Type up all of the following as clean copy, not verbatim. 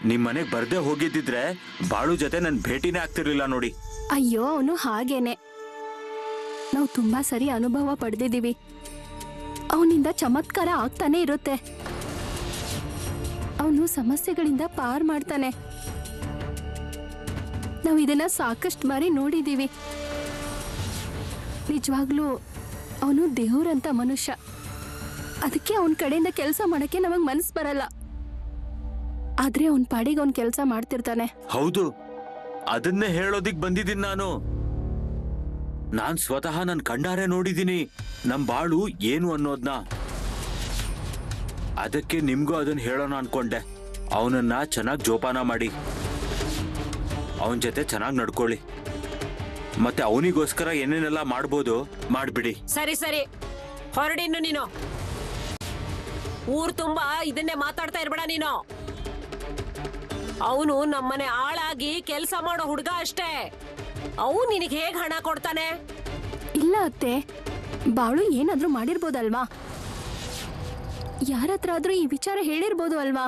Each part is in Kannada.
ನಿಮ್ ಮನೆಗ್ ಬರ್ದೇ ಹೋಗಿದ್ದಿದ್ರೆ ಬಾಳು ಜೊತೆ ನನ್ ಭೇಟಿನೇ ಆಗ್ತಿರ್ಲಿಲ್ಲ ನೋಡಿ. ಅಯ್ಯೋ ಅವನು ಹಾಗೇನೆ. ನಾವು ತುಂಬಾ ಸರಿ ಅನುಭವ ಪಡೆದಿದ್ದೀವಿ. ಅವನಿಂದ ಚಮತ್ಕಾರ ಆಗ್ತಾನೆ ಇರುತ್ತೆ. ಅವನು ಸಮಸ್ಯೆಗಳಿಂದ ಪಾರ್ ಮಾಡ್ತಾನೆ. ನಾವು ಇದನ್ನ ಸಾಕಷ್ಟು ಬಾರಿ ನೋಡಿದ್ದೀವಿ. ನಿಜವಾಗ್ಲೂ ಅವನು ದೇವ್ರಂತ ಮನುಷ್ಯ. ಅದಕ್ಕೆ ಅವನ ಕಡೆಯಿಂದ ಕೆಲಸ ಮಾಡಕ್ಕೆ ನಮಗ್ ಮನಸ್ಸು ಬರಲ್ಲ. ಆದ್ರೆ ಅವನ್ ಪಾಡಿಗೆ ಅವನ್ ಕೆಲಸ ಮಾಡ್ತಿರ್ತಾನೆ. ಹೌದು, ಅದನ್ನೇ ಹೇಳೋದಿಕ್ ಬಂದಿದ್ದೀನಿ ನಾನು. ನಾನ್ ಸ್ವತಃ ನನ್ ಕಣ್ಣಾರೆ ನೋಡಿದೀನಿ ನಮ್ ಬಾಳು ಏನು ಅನ್ನೋದ್ನ. ಅದಕ್ಕೆ ನಿಮ್ಗೂ ಅದನ್ನ ಹೇಳೋಣ ಅನ್ಕೊಂಡೆ. ಅವನನ್ನ ಚೆನ್ನಾಗಿ ಜೋಪಾನ ಮಾಡಿ, ಅವನ ಜೊತೆ ಚೆನ್ನಾಗಿ ನಡ್ಕೊಳ್ಳಿ. ಮತ್ತೆ ಅವನಿಗೋಸ್ಕರ ಏನೇನೆಲ್ಲ ಮಾಡ್ಬೋದು ಮಾಡ್ಬಿಡಿ. ಸರಿ ಸರಿ, ಹೊರಡಿನ್ನು ನೀನು. ಊರ್ ತುಂಬಾ ಇದನ್ನೇ ಮಾತಾಡ್ತಾ ಇರ್ಬೇಡ ನೀನು. ಅವನು ನಮ್ಮನೆ ಆಳಾಗಿ ಕೆಲ್ಸ ಮಾಡೋ ಹುಡುಗ ಅಷ್ಟೇ. ಅವನು ನಿನಗೆ ಹೇಗ್ ಹಣ ಕೊಡ್ತಾನೆ? ಇಲ್ಲ ಅತ್ತೆ, ಬಾಳು ಏನಾದ್ರೂ ಮಾಡಿರ್ಬೋದಲ್ವಾ? ಯಾರತ್ರ ಆದ್ರೂ ಈ ವಿಚಾರ ಹೇಳಿರ್ಬೋದು ಅಲ್ವಾ?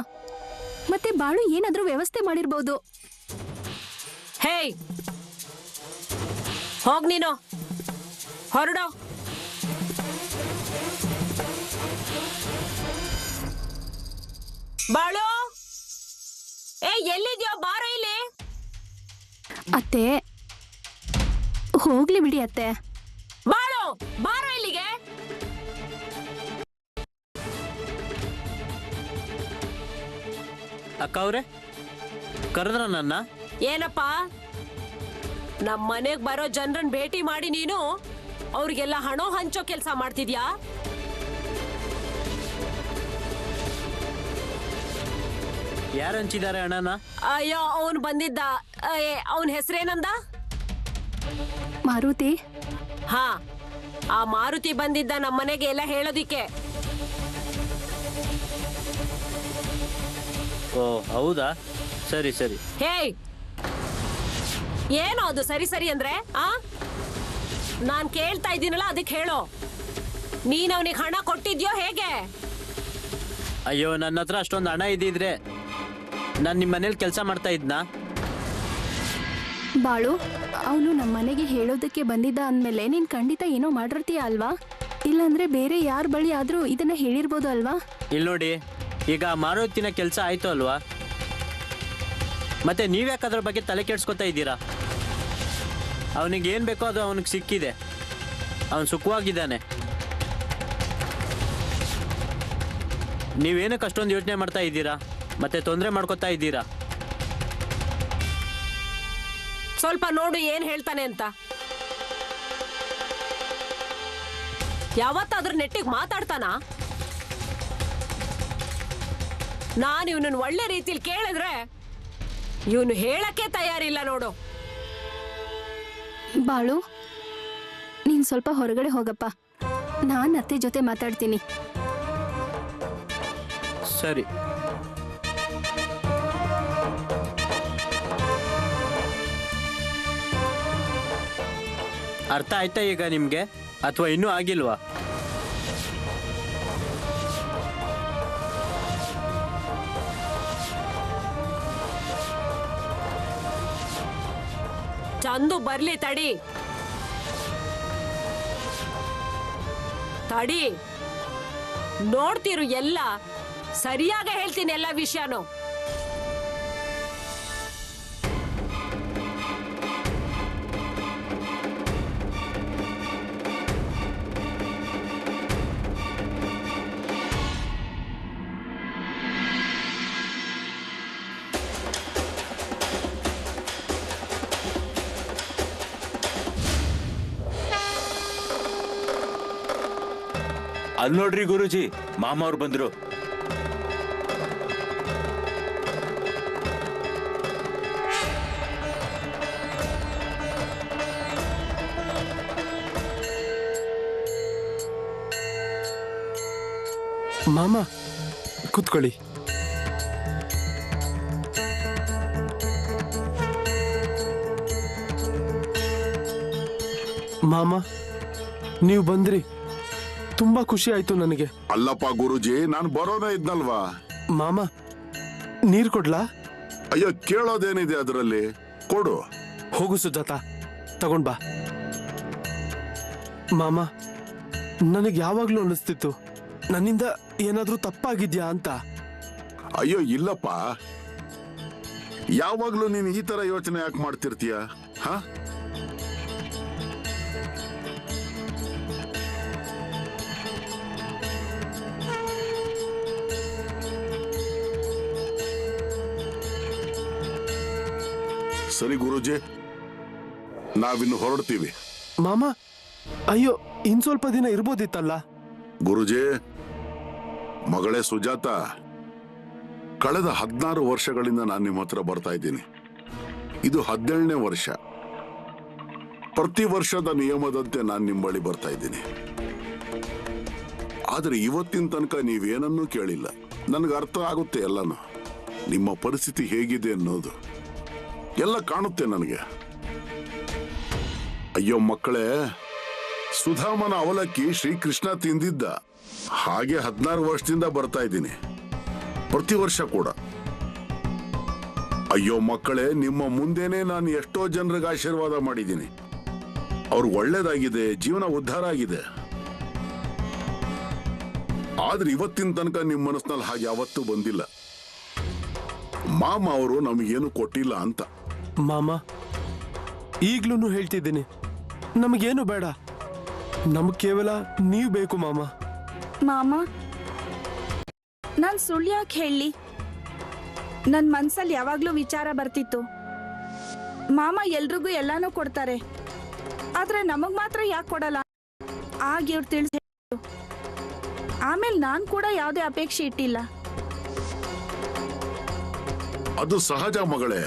ಮತ್ತೆ ಬಾಳು ಏನಾದ್ರೂ ವ್ಯವಸ್ಥೆ ಮಾಡಿರ್ಬೋದು. ಹೇಯ್, ಹೋಗ್ ನೀನು, ಹೊರಡೋ. ಬಾಳು, ಎಲ್ಲಿದ್ಯೋ? ಬಾರೋ ಇಲ್ಲಿ. ಅತ್ತೆ ಹೋಗ್ಲಿ ಬಿಡಿ ಅತ್ತೆ. ಬಾಳು, ಬಾರೋ ಇಲ್ಲಿಗೆ. ಅಕ್ಕ ಅವ್ರೆ, ಕರೆದ್ರ ನನ್ನ? ಏನಪ್ಪ, ನಮ್ಮ ಮನೆಗ್ ಬರೋ ಜನರನ್ನ ಭೇಟಿ ಮಾಡಿ ನೀನು ಅವ್ರಿಗೆಲ್ಲ ಹಣ ಹಂಚೋ ಕೆಲಸ ಮಾಡ್ತಿದ್ಯಾ? ಯಾರು ಹಂಚಿದ್ದಾರೆ ಹಣನ? ಅಯ್ಯೋ, ಅವನು ಬಂದಿದ್ದ. ಅವನ ಹೆಸರೇನಂದ? ಮಾರುತಿ. ಹಾ, ಆ ಮಾರುತಿ ಬಂದಿದ್ದ ನಮ್ಮ ಮನೆಗೆ ಎಲ್ಲ ಹೇಳೋದಿಕ್ಕೆ. ಓ ಹೌದಾ, ಸರಿ ಸರಿ. ಹೇಯ್, ಏನೋ ಅದು ಸರಿ ಸರಿ ಅಂದ್ರೆ? ನಾನ್ ಕೇಳ್ತಾ ಇದ್ದೀನಲ್ಲ, ಅದಕ್ಕೆ ಹೇಳೋ. ನೀನ್ ಅವನಿಗೆ ಹಣ ಕೊಟ್ಟಿದ್ಯೋ ಹೇಗೆ? ಅಯ್ಯೋ, ನನ್ನ ಹತ್ರ ಅಷ್ಟೊಂದು ಹಣ ಇದ್ದಿದ್ರೆ ನಾನು ನಿಮ್ಮ ಮನೇಲಿ ಕೆಲಸ ಮಾಡ್ತಾ ಇದ್ನಾ? ಬಾಳು, ಅವನು ನಮ್ಮ ಮನೆಗೆ ಹೇಳೋದಕ್ಕೆ ಬಂದಿದ್ದ ಅಂದ್ಮೇಲೆ ನೀನ್ ಖಂಡಿತ ಏನೋ ಮಾಡಿರ್ತೀಯ ಅಲ್ವಾ? ಇಲ್ಲಾಂದ್ರೆ ಬೇರೆ ಯಾರ ಬಳಿ ಆದ್ರೂ ಇದನ್ನ ಹೇಳಿರ್ಬೋದು ಅಲ್ವಾ? ಇಲ್ಲಿ ನೋಡಿ, ಈಗ ಮಾರುತಿನ ಕೆಲಸ ಆಯ್ತು ಅಲ್ವಾ? ಮತ್ತೆ ನೀವ್ಯಾಕೆ ಅದ್ರ ಬಗ್ಗೆ ತಲೆ ಕೆಡ್ಸ್ಕೊತಾ ಇದ್ದೀರಾ? ಅವನಿಗೆ ಏನು ಬೇಕೋ ಅದು ಅವನಿಗೆ ಸಿಕ್ಕಿದೆ. ಅವನು ಸುಖವಾಗಿದ್ದಾನೆ. ನೀವೇನಕ್ಕೆ ಅಷ್ಟೊಂದು ಯೋಚನೆ ಮಾಡ್ತಾ ಇದ್ದೀರಾ? ಮತ್ತೆ ತೊಂದರೆ ಮಾಡ್ಕೊತಾ ಇದ್ದೀರಾ? ಸ್ವಲ್ಪ ನೋಡು ಏನ್ ಹೇಳ್ತಾನೆ ಅಂತ. ಯಾವತ್ತಾದ್ರೂ ನೆಟ್ಟಿಗೆ ಮಾತಾಡ್ತಾನ? ನಾನು ಇವನನ್ನ ಒಳ್ಳೆ ರೀತಿಲಿ ಕೇಳಿದ್ರೆ ಇವನು ಹೇಳಕ್ಕೆ ತಯಾರಿಲ್ಲ ನೋಡು. ಬಾಳು, ನೀನ್ ಸ್ವಲ್ಪ ಹೊರಗಡೆ ಹೋಗಪ್ಪ. ನಾನ್ ಅತ್ತೆ ಜೊತೆ ಮಾತಾಡ್ತೀನಿ. ಸರಿ. ಅರ್ಥ ಆಯ್ತಾ ಈಗ ನಿಮ್ಗೆ, ಅಥವಾ ಇನ್ನೂ ಆಗಿಲ್ವಾ? ಚಂದು ಬರ್ಲಿ, ತಡಿ ತಡಿ, ನೋಡ್ತಿರು ಎಲ್ಲ ಸರಿಯಾಗ ಹೇಳ್ತೀನಿ ಎಲ್ಲ ವಿಷಯನೂ. ಅಲ್ಲಿ ನೋಡ್ರಿ ಗುರುಜಿ, ಮಾಮ ಅವ್ರು ಬಂದ್ರು. ಮಾಮ ಕೂತ್ಕೊಳ್ಳಿ. ಮಾಮ ನೀವು ಬಂದ್ರಿ, ತುಂಬಾ ಖುಷಿ ಆಯ್ತು ನನಗೆ. ಅಲ್ಲಪ್ಪ ಗುರುಜಿ, ನಾನು ಬರೋನೇ ಇದ್ನಲ್ವಾ. ಮಾಮ ನೀರ್ ಕೊಡ್ಲಾ? ಅಯ್ಯೋ ಕೇಳೋದೇನಿದೆ ಅದರಲ್ಲಿ, ಕೊಡು. ಹೋಗು ಸುಜಾತ, ತಗೊಂಡ್ ಬಾ. ಮಾಮ, ನನಗೆ ಯಾವಾಗ್ಲೂ ಅನಿಸ್ತಿತ್ತು ನನ್ನಿಂದ ಏನಾದ್ರೂ ತಪ್ಪಾಗಿದ್ಯಾ ಅಂತ. ಅಯ್ಯೋ ಇಲ್ಲಪ್ಪ, ಯಾವಾಗ್ಲೂ ನೀನು ಈ ತರ ಯೋಚನೆ ಯಾಕೆ ಮಾಡ್ತಿರ್ತೀಯ? ಹಾ, ಸರಿ ಗುರೂಜಿ, ನಾವಿನ್ನು ಹೊರಡ್ತೀವಿ. ಮಾಮ, ಅಯ್ಯೋ ಇನ್ ಸ್ವಲ್ಪ ದಿನ ಇರ್ಬೋದಿತ್ತಲ್ಲ. ಗುರುಜಿ, ಮಗಳೇ ಸುಜಾತ, ಕಳೆದ 16 ವರ್ಷಗಳಿಂದ ನಾನು ನಿಮ್ಮ ಹತ್ರ ಬರ್ತಾ ಇದ್ದೀನಿ. ಇದು 17ನೇ ವರ್ಷ. ಪ್ರತಿ ವರ್ಷದ ನಿಯಮದಂತೆ ನಾನು ನಿಮ್ಮ ಬಳಿ ಬರ್ತಾ ಇದ್ದೀನಿ. ಆದ್ರೆ ಇವತ್ತಿನ ತನಕ ನೀವೇನನ್ನೂ ಕೇಳಿಲ್ಲ. ನನಗೆ ಅರ್ಥ ಆಗುತ್ತೆ ಎಲ್ಲಾನು, ನಿಮ್ಮ ಪರಿಸ್ಥಿತಿ ಹೇಗಿದೆ ಅನ್ನೋದು ಎಲ್ಲ ಕಾಣುತ್ತೆ ನನಗೆ. ಅಯ್ಯೋ ಮಕ್ಕಳೇ, ಸುಧಾಮನ ಅವಲಕ್ಕಿ ಶ್ರೀಕೃಷ್ಣ ತಿಂದಿದ್ದ ಹಾಗೆ 16 ವರ್ಷದಿಂದ ಬರ್ತಾ ಇದ್ದೀನಿ, ಪ್ರತಿ ವರ್ಷ ಕೂಡ. ಅಯ್ಯೋ ಮಕ್ಕಳೇ, ನಿಮ್ಮ ಮುಂದೆನೆ ನಾನು ಎಷ್ಟೋ ಜನರಿಗೆ ಆಶೀರ್ವಾದ ಮಾಡಿದ್ದೀನಿ. ಅವ್ರು ಒಳ್ಳೇದಾಗಿದೆ, ಜೀವನ ಉದ್ಧಾರ ಆಗಿದೆ. ಆದ್ರೆ ಇವತ್ತಿನ ತನಕ ನಿಮ್ಮ ಮನಸ್ಸಿನಲ್ಲಿ ಹಾಗೆ ಯಾವತ್ತೂ ಬಂದಿಲ್ಲ. ಮಾಮ ಅವರು ನಮಗೇನು ಕೊಟ್ಟಿಲ್ಲ ಅಂತ. ಮಾಮ, ಈಗ್ಲೂ ಹೇಳ್ತಿದ್ದೀನಿ, ನಮಗೇನು ಬೇಡ, ನಮಗ್ ಕೇವಲ ನೀವ್ ಬೇಕು ಮಾಮ. ಮಾಮ, ನಾನ್ ಸುಳ್ಳು ಯಾಕೆ ಹೇಳಿ? ನನ್ ಮನ್ಸಲ್ಲಿ ಯಾವಾಗ್ಲೂ ವಿಚಾರ ಬರ್ತಿತ್ತು, ಮಾಮ ಎಲ್ರಿಗೂ ಎಲ್ಲಾನು ಕೊಡ್ತಾರೆ, ಆದ್ರೆ ನಮಗ್ ಮಾತ್ರ ಯಾಕೆ ಕೊಡಲ್ಲ ಆಗ ಇವ್ರು ತಿಳಿಸಿ. ಆಮೇಲೆ ನಾನ್ ಕೂಡ ಯಾವುದೇ ಅಪೇಕ್ಷೆ ಇಟ್ಟಿಲ್ಲ. ಅದು ಸಹಜ ಮಗಳೇ.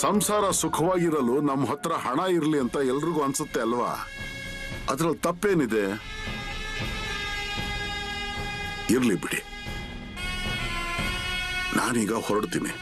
ಸಂಸಾರ ಸುಖವಾಗಿರಲು ನಮ್ಮ ಹತ್ರ ಹಣ ಇರ್ಲಿ ಅಂತ ಎಲ್ರಿಗೂ ಅನ್ಸುತ್ತೆ ಅಲ್ವಾ? ಅದ್ರಲ್ಲಿ ತಪ್ಪೇನಿದೆ? ಇರ್ಲಿ ಬಿಡಿ, ನಾನೀಗ ಹೊರಡ್ತೀನಿ.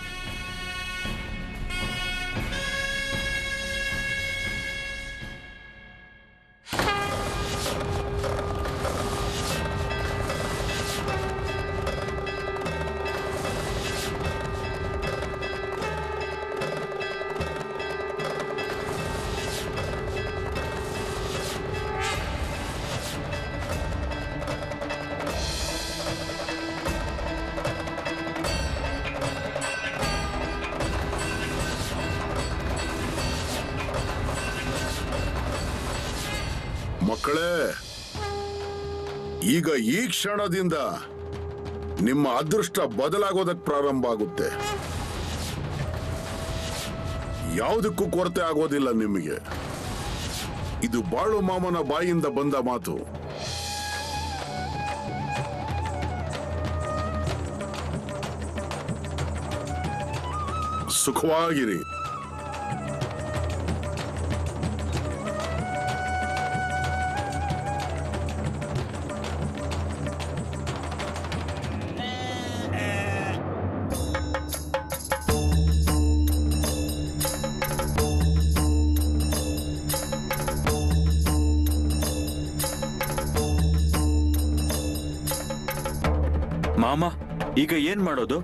ಮಕ್ಕಳೇ, ಈಗ ಈ ಕ್ಷಣದಿಂದ ನಿಮ್ಮ ಅದೃಷ್ಟ ಬದಲಾಗೋದಕ್ಕೆ ಪ್ರಾರಂಭ ಆಗುತ್ತೆ. ಯಾವುದಕ್ಕೂ ಕೊರತೆ ಆಗೋದಿಲ್ಲ ನಿಮಗೆ. ಇದು ಬಾಳು ಮಾಮನ ಬಾಯಿಂದ ಬಂದ ಮಾತು. ಸುಖವಾಗಿರಿ. ಮಾಮ, ಈಗ ಏನ್ ಮಾಡೋದು?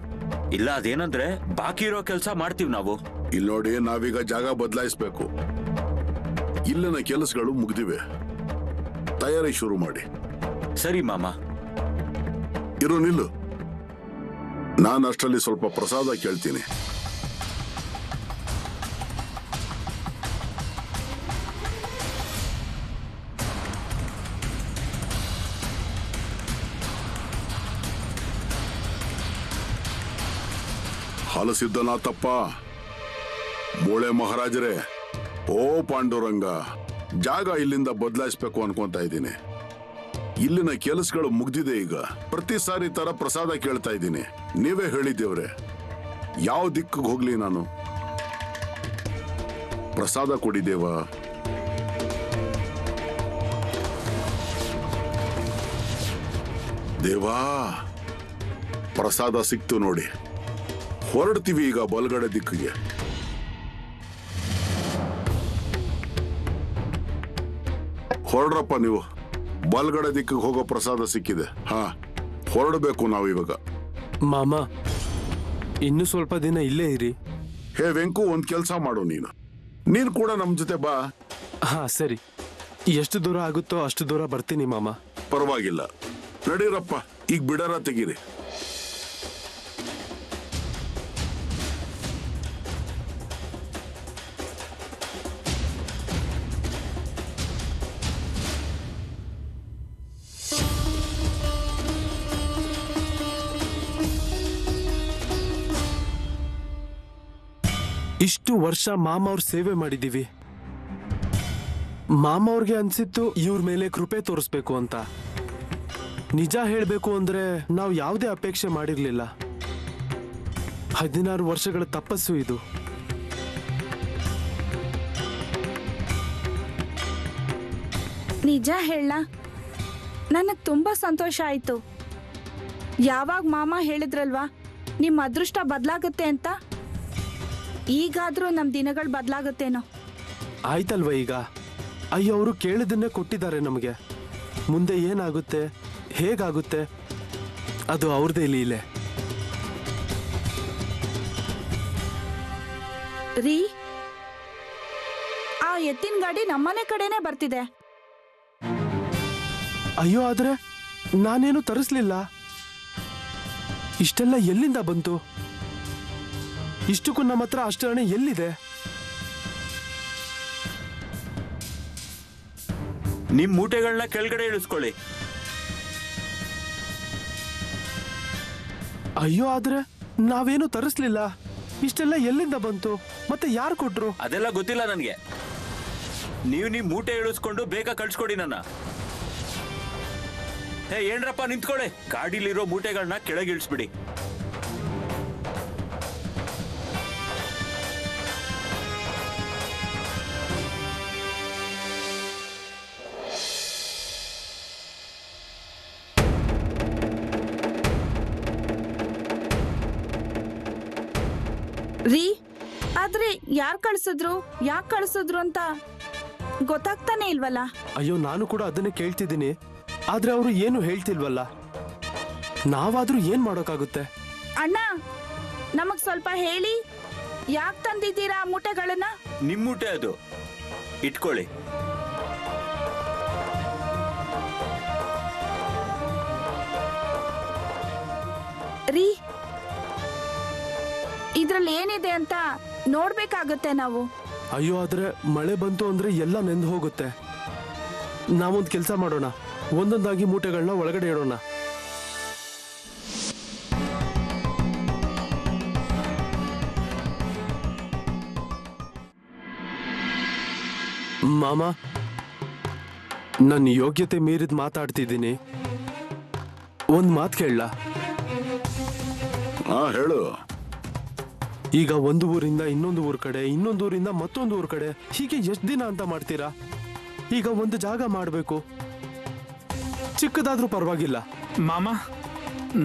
ಇಲ್ಲ, ಅದೇನಂದ್ರೆ ಬಾಕಿ ಇರೋ ಕೆಲಸ ಮಾಡ್ತೀವಿ ನಾವು. ಇಲ್ಲಿ ನೋಡಿ, ನಾವೀಗ ಜಾಗ ಬದಲಾಯಿಸ್ಬೇಕು. ಇಲ್ಲಿನ ಕೆಲಸಗಳು ಮುಗ್ದಿವೆ, ತಯಾರಿ ಶುರು ಮಾಡಿ. ಸರಿ ಮಾಮ. ಇರು, ನಿಲ್ಲು. ನಾನು ಅಷ್ಟರಲ್ಲಿ ಸ್ವಲ್ಪ ಪ್ರಸಾದ ಕೇಳ್ತೀನಿ. ಹಲಸಿದ್ದನಾಥಪ್ಪ, ಮೂಳೆ ಮಹಾರಾಜರೇ, ಓ ಪಾಂಡುರಂಗ, ಜಾಗ ಇಲ್ಲಿಂದ ಬದಲಾಯಿಸ್ಬೇಕು ಅನ್ಕೊಂತ ಇದ್ದೀನಿ. ಇಲ್ಲಿನ ಕೆಲಸಗಳು ಮುಗ್ದಿದೆ. ಈಗ ಪ್ರತಿ ಸಾರಿ ತರ ಪ್ರಸಾದ ಕೇಳ್ತಾ ಇದ್ದೀನಿ. ನೀವೇ ಹೇಳಿದ್ದೇವ್ರೆ, ಯಾವ ದಿಕ್ಕಿಗೆ ಹೋಗ್ಲಿ ನಾನು? ಪ್ರಸಾದ ಕೊಡಿದೇವ. ದೇವಾ, ಪ್ರಸಾದ ಸಿಕ್ತು ನೋಡಿ. ಹೊರಡ್ತೀವಿ ಈಗ ಬಲಗಡೆ ದಿಕ್ಕಿಗೆ. ಹೊರಡ್ರಪ್ಪ ನೀವು. ಬಲಗಡೆ ದಿಕ್ಕಿಗೆ ಹೋಗೋ ಪ್ರಸಾದ ಸಿಕ್ಕಿದೆ. ಹಾ, ಹೊರಡಬೇಕು ನಾವು ಇವಾಗ. ಮಾಮ, ಇನ್ನು ಸ್ವಲ್ಪ ದಿನ ಇಲ್ಲೇ ಇರಿ. ಹೇ ವೆಂಕು, ಒಂದ್ ಕೆಲ್ಸ ಮಾಡು, ನೀನು ಕೂಡ ನಮ್ ಜೊತೆ ಬಾ. ಹಾ ಸರಿ, ಎಷ್ಟು ದೂರ ಆಗುತ್ತೋ ಅಷ್ಟು ದೂರ ಬರ್ತೀನಿ ಮಾಮ. ಪರವಾಗಿಲ್ಲ, ನಡೀರಪ್ಪ, ಈಗ ಬಿಡಾರ ತೆಗೀರಿ. ಇಷ್ಟು ವರ್ಷ ಮಾಮ ಅವ್ರ ಸೇವೆ ಮಾಡಿದೀವಿ. ಮಾಮ ಅವ್ರಿಗೆ ಅನ್ಸಿತ್ತು ಇವ್ರ ಮೇಲೆ ಕೃಪೆ ತೋರಿಸ್ಬೇಕು ಅಂತ. ನಿಜ ಹೇಳ್ಬೇಕು ಅಂದ್ರೆ ನಾವು ಯಾವುದೇ ಅಪೇಕ್ಷೆ ಮಾಡಿರ್ಲಿಲ್ಲ. 16 ವರ್ಷಗಳ ತಪಸ್ಸು ಇದು. ನಿಜ ಹೇಳ, ನನಗ್ ತುಂಬಾ ಸಂತೋಷ ಆಯ್ತು. ಯಾವಾಗ ಮಾಮ ಹೇಳಿದ್ರಲ್ವಾ ನಿಮ್ ಅದೃಷ್ಟ ಬದಲಾಗುತ್ತೆ ಅಂತ, ಈಗಾದ್ರೂ ನಮ್ ದಿನಗಳು ಬದಲಾಗುತ್ತೇನೋ. ಆಯ್ತಲ್ವ ಈಗ? ಅಯ್ಯೋ, ಅವರು ಕೇಳಿದನ್ನೇ ಕೊಟ್ಟಿದ್ದಾರೆ ನಮಗೆ. ಮುಂದೆ ಏನಾಗುತ್ತೆ, ಹೇಗಾಗುತ್ತೆ, ಅದು ಅವ್ರದೇ ಲೀಲೆ. ರೀ, ಆ ಎತ್ತಿನ ಗಾಡಿ ನಮ್ಮನೆ ಕಡೆನೆ ಬರ್ತಿದೆ. ಅಯ್ಯೋ, ಆದ್ರೆ ನಾನೇನು ತರಿಸ್ಲಿಲ್ಲ. ಇಷ್ಟೆಲ್ಲ ಎಲ್ಲಿಂದ ಬಂತು? ಇಷ್ಟಕ್ಕೂ ನಮ್ಮ ಹತ್ರ ಅಷ್ಟು ಹಣ ಎಲ್ಲಿದೆ? ನಿಮ್ ಮೂಟೆಗಳನ್ನ ಕೆಳಗಡೆ ಇಳಿಸ್ಕೊಳ್ಳಿ. ಅಯ್ಯೋ, ಆದ್ರೆ ನಾವೇನು ತರಿಸ್ಲಿಲ್ಲ. ಇಷ್ಟೆಲ್ಲ ಎಲ್ಲಿಂದ ಬಂತು? ಮತ್ತೆ ಯಾರು ಕೊಟ್ರು? ಅದೆಲ್ಲ ಗೊತ್ತಿಲ್ಲ ನನ್ಗೆ. ನೀವು ನಿಮ್ ಮೂಟೆ ಇಳಿಸ್ಕೊಂಡು ಬೇಗ ಕಳ್ಸ್ಕೊಡಿ ನನ್ನ. ಹೇ ಏನ್ರಪ್ಪ, ನಿಂತ್ಕೊಳ್ಳಿ. ಗಾಡಿಲಿರೋ ಮೂಟೆಗಳನ್ನ ಕೆಳಗೆ ಇಳಿಸ್ಬಿಡಿ. ರೀ, ಆದ್ರೆ ಯಾರ್ ಕಳ್ಸಿದ್ರು, ಯಾಕೆ ಕಳ್ಸಿದ್ರು ಅಂತ ಗೊತ್ತಾಗ್ತಾನೆ ಇಲ್ವಲ್ಲ. ಅಯ್ಯೋ, ನಾನು ಕೂಡ ಅದನ್ನೇ ಕೇಳ್ತಿದ್ದೀನಿ. ಆದ್ರೆ ಅವರು ಏನು ಹೇಳ್ತಿಲ್ವಲ್ಲ. ನಾವಾದ್ರೂ ಏನ್ ಮಾಡೋಕ್ಕಾಗುತ್ತೆ? ಅಣ್ಣ, ನಮಗ್ ಸ್ವಲ್ಪ ಹೇಳಿ, ಯಾಕೆ ತಂದಿದ್ದೀರಾ ಆ ಮೂಟೆಗಳನ್ನ? ನಿಮ್ ಮೂಟೆ ಅದು, ಇಟ್ಕೊಳ್ಳಿ. ರೀ, ಇದ್ರಲ್ಲಿ ಏನಿದೆ ಅಂತ ನೋಡ್ಬೇಕಾಗುತ್ತೆ ನಾವು. ಅಯ್ಯೋ, ಆದ್ರೆ ಮಳೆ ಬಂತು ಅಂದ್ರೆ ಎಲ್ಲ ನೆಂದು ಹೋಗುತ್ತೆ. ನಾವೊಂದು ಕೆಲಸ ಮಾಡೋಣ, ಒಂದೊಂದಾಗಿ ಮೂಟೆಗಳನ್ನ ಒಳಗಡೆ ಇಡೋಣ. ಮಾಮ, ನನ್ನ ಯೋಗ್ಯತೆ ಮೀರಿದ್ ಮಾತಾಡ್ತಿದ್ದೀನಿ. ಒಂದ್ ಮಾತು ಕೇಳಲ್ಲ? ಹಾ, ಹೇಳು. ಈಗ ಒಂದು ಊರಿಂದ ಇನ್ನೊಂದು ಊರ್ ಕಡೆ, ಇನ್ನೊಂದು ಊರಿಂದ ಮತ್ತೊಂದು ಊರ್ ಕಡೆ, ಹೀಗೆ ಎಷ್ಟು ದಿನ ಅಂತ ಮಾಡ್ತೀರಾ? ಈಗ ಒಂದು ಜಾಗ ಮಾಡಬೇಕು, ಚಿಕ್ಕದಾದ್ರೂ ಪರವಾಗಿಲ್ಲ. ಮಾಮ,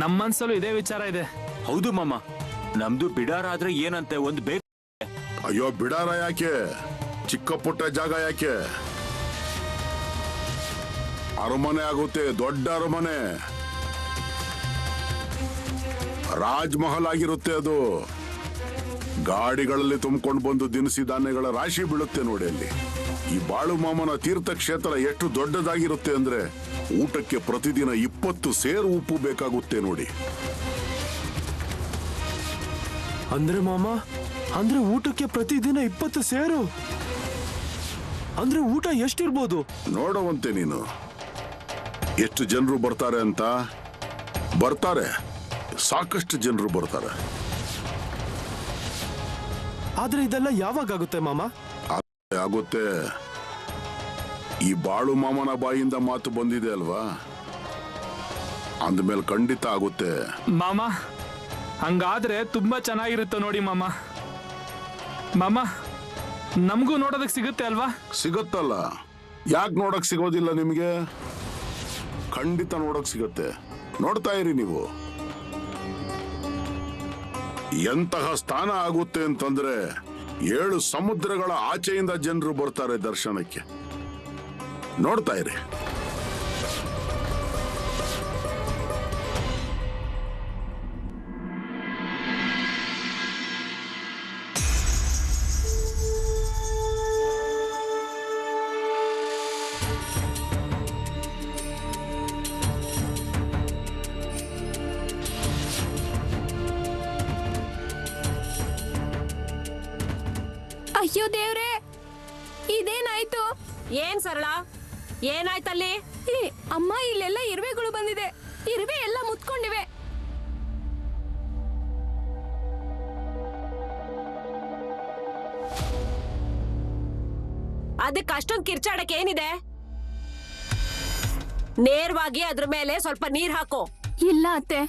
ನಮ್ಮ ಮನ್ಸಲ್ಲೂ ಇದೇ ವಿಚಾರ ಇದೆ. ಹೌದು ಮಾಮ, ನಮ್ದು ಬಿಡಾರ ಆದ್ರೆ ಏನಂತೆ ಒಂದು ಬೇಕು. ಅಯ್ಯೋ, ಬಿಡಾರ ಯಾಕೆ? ಚಿಕ್ಕ ಪುಟ್ಟ ಜಾಗ ಯಾಕೆ? ಅರಮನೆ ಆಗುತ್ತೆ, ದೊಡ್ಡ ಅರಮನೆ, ರಾಜ್ ಮಹಲ್ ಆಗಿರುತ್ತೆ ಅದು. ಗಾಡಿಗಳಲ್ಲಿ ತುಂಬಿಕೊಂಡು ಬಂದು ದಿನಸಿ ಧಾನ್ಯಗಳ ರಾಶಿ ಬೀಳುತ್ತೆ ನೋಡಿ ಅಲ್ಲಿ. ಈ ಬಾಳು ಮಾಮನ ತೀರ್ಥಕ್ಷೇತ್ರ ಎಷ್ಟು ದೊಡ್ಡದಾಗಿರುತ್ತೆ ಅಂದ್ರೆ ಊಟಕ್ಕೆ ಪ್ರತಿದಿನ 20 ಸೇರು ಉಪ್ಪು ಬೇಕಾಗುತ್ತೆ ನೋಡಿ. ಅಂದ್ರೆ ಮಾಮ, ಅಂದ್ರೆ ಊಟಕ್ಕೆ ಪ್ರತಿದಿನ 20 ಸೇರು ಅಂದ್ರೆ ಊಟ ಎಷ್ಟಿರ್ಬೋದು? ನೋಡುವಂತೆ ನೀನು, ಎಷ್ಟು ಜನರು ಬರ್ತಾರೆ ಅಂತ. ಬರ್ತಾರೆ, ಸಾಕಷ್ಟು ಜನರು ಬರ್ತಾರೆ. ಆದ್ರೆ ಇದೆಲ್ಲ ಯಾವಾಗ ಆಗುತ್ತೆ ಮಾಮ? ಆಗುತ್ತೆ. ಈ ಬಾಳು ಮಾಮನ ಬಾಯಿಂದ ಮಾತು ಬಂದಿದೆ ಅಲ್ವಾ, ಅಂದ್ಮೇಲೆ ಖಂಡಿತ ಆಗುತ್ತೆ. ಮಾಮ, ಹಂಗಾದ್ರೆ ತುಂಬಾ ಚೆನ್ನಾಗಿರುತ್ತೆ ನೋಡಿ ಮಾಮ. ಮಾಮ, ನಮಗೂ ನೋಡೋದಕ್ಕೆ ಸಿಗುತ್ತೆ ಅಲ್ವಾ? ಸಿಗುತ್ತಲ್ಲ, ಯಾಕೆ ನೋಡಕ್ ಸಿಗೋದಿಲ್ಲ ನಿಮಗೆ? ಖಂಡಿತ ನೋಡಕ್ ಸಿಗುತ್ತೆ. ನೋಡ್ತಾ ಇರಿ ನೀವು. ಎಂತಹ ಸ್ಥಾನ ಆಗುತ್ತೆ ಅಂತಂದ್ರೆ 7 ಸಮುದ್ರಗಳ ಆಚೆಯಿಂದ ಜನರು ಬರ್ತಾರೆ ದರ್ಶನಕ್ಕೆ. ನೋಡ್ತಾ ಇರಿ. ಅಯ್ಯೋ ದೇವ್ರೆ, ಇದೇನಾಯ್ತು? ಏನ್ ಸರಳ, ಏನಾಯ್ತಲ್ಲಿ? ಏ ಅಮ್ಮ, ಇಲ್ಲೆಲ್ಲ ಇರುವೆಗಳು ಬಂದಿದೆ. ಇರುವೆ ಎಲ್ಲ ಮುತ್ಕೊಂಡಿವೆ. ಅದಕ್ಕೆ ಅಷ್ಟೊಂದು ಕಿರ್ಚಾಡಕ್ಕೆ ಏನಿದೆ? ನೇರವಾಗಿ ಅದ್ರ ಮೇಲೆ ಸ್ವಲ್ಪ ನೀರ್ ಹಾಕು. ಇಲ್ಲ ಅತ್ತೆ,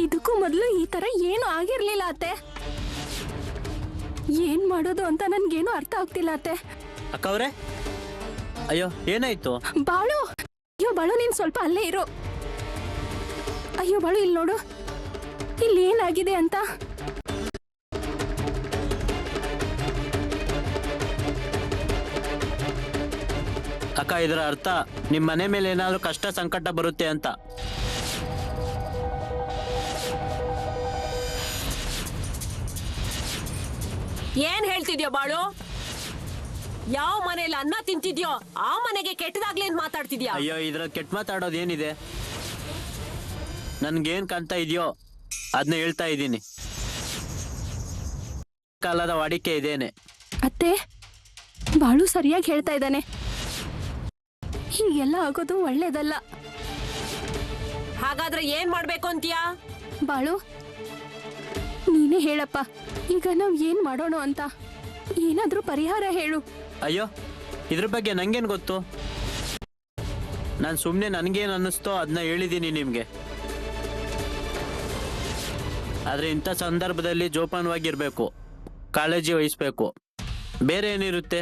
ಇದಕ್ಕೂ ಮೊದಲು ಈ ತರ ಏನು ಆಗಿರ್ಲಿಲ್ಲ ಅತ್ತೆ. ಏನ್ ಮಾಡೋದು ಅಂತ ನನ್ಗೇನು ಅರ್ಥ ಆಗ್ತಿಲ್ಲ ಅತ್ತೆ. ಅಕ್ಕ ಅವ್ರೆ, ಅಯ್ಯೋ ಏನಾಯ್ತು? ಬಾಳು, ಅಯ್ಯೋ ಬಾಳು, ನೀನ್ ಸ್ವಲ್ಪ ಅಲ್ಲೇ ಇರು. ಅಯ್ಯೋ ಬಾಳು, ಇಲ್ಲಿ ನೋಡು, ಇಲ್ಲಿ ಏನಾಗಿದೆ ಅಂತ. ಅಕ್ಕ, ಇದರ ಅರ್ಥ ನಿಮ್ಮ ಮನೆ ಮೇಲೆ ಏನಾದ್ರೂ ಕಷ್ಟ ಸಂಕಟ ಬರುತ್ತೆ ಅಂತ. ಏನ್ ಹೇಳ್ತಿದ್ಯೋ ಬಾಳು? ಯಾವ ಮನೇಲಿ ಅನ್ನ ತಿಂತಿದ್ಯೋ ಆ ಮನೆಗೆ ಕೆಟ್ಟದಾಗ್ಲಿ ಅಂತ ಮಾತಾಡ್ತಿದ್ಯಾ? ಅಯ್ಯೋ, ಇದ್ರ ಕೆಟ್ಟ ಮಾತಾಡೋದು ಏನಿದೆ? ನನ್ಗೇನ್ ಕಾಣ್ತಾ ಇದೆಯೋ ಅದನ್ನ ಹೇಳ್ತಾ ಇದ್ದೀನಿ. ಕಾಲದ ವಾಡಿಕೆ ಇದೇನೆ. ಅತ್ತೆ, ಬಾಳು ಸರಿಯಾಗಿ ಹೇಳ್ತಾ ಇದ್ದಾನೆ. ಹೀಗೆಲ್ಲ ಆಗೋದು ಒಳ್ಳೇದಲ್ಲ. ಹಾಗಾದ್ರೆ ಏನ್ ಮಾಡ್ಬೇಕು ಅಂತೀಯಾ? ಬಾಳು, ನೀನೇ ಹೇಳಪ್ಪ, ಈಗ ನಾವ್ ಏನ್ ಮಾಡೋಣ ಅಂತ. ಏನಾದ್ರೂ ಪರಿಹಾರ ಹೇಳು. ಅಯ್ಯೋ, ಇದ್ರ ಬಗ್ಗೆ ನಂಗೇನ್ ಗೊತ್ತು? ನಾನು ಸುಮ್ಮನೆ ನನಗೇನು ಅನ್ನಿಸ್ತೋ ಅದನ್ನ ಹೇಳಿದ್ದೀನಿ ನಿಮಗೆ. ಆದರೆ ಇಂಥ ಸಂದರ್ಭದಲ್ಲಿ ಜೋಪಾನವಾಗಿರಬೇಕು, ಕಾಳಜಿ ವಹಿಸ್ಬೇಕು. ಬೇರೆ ಏನಿರುತ್ತೆ?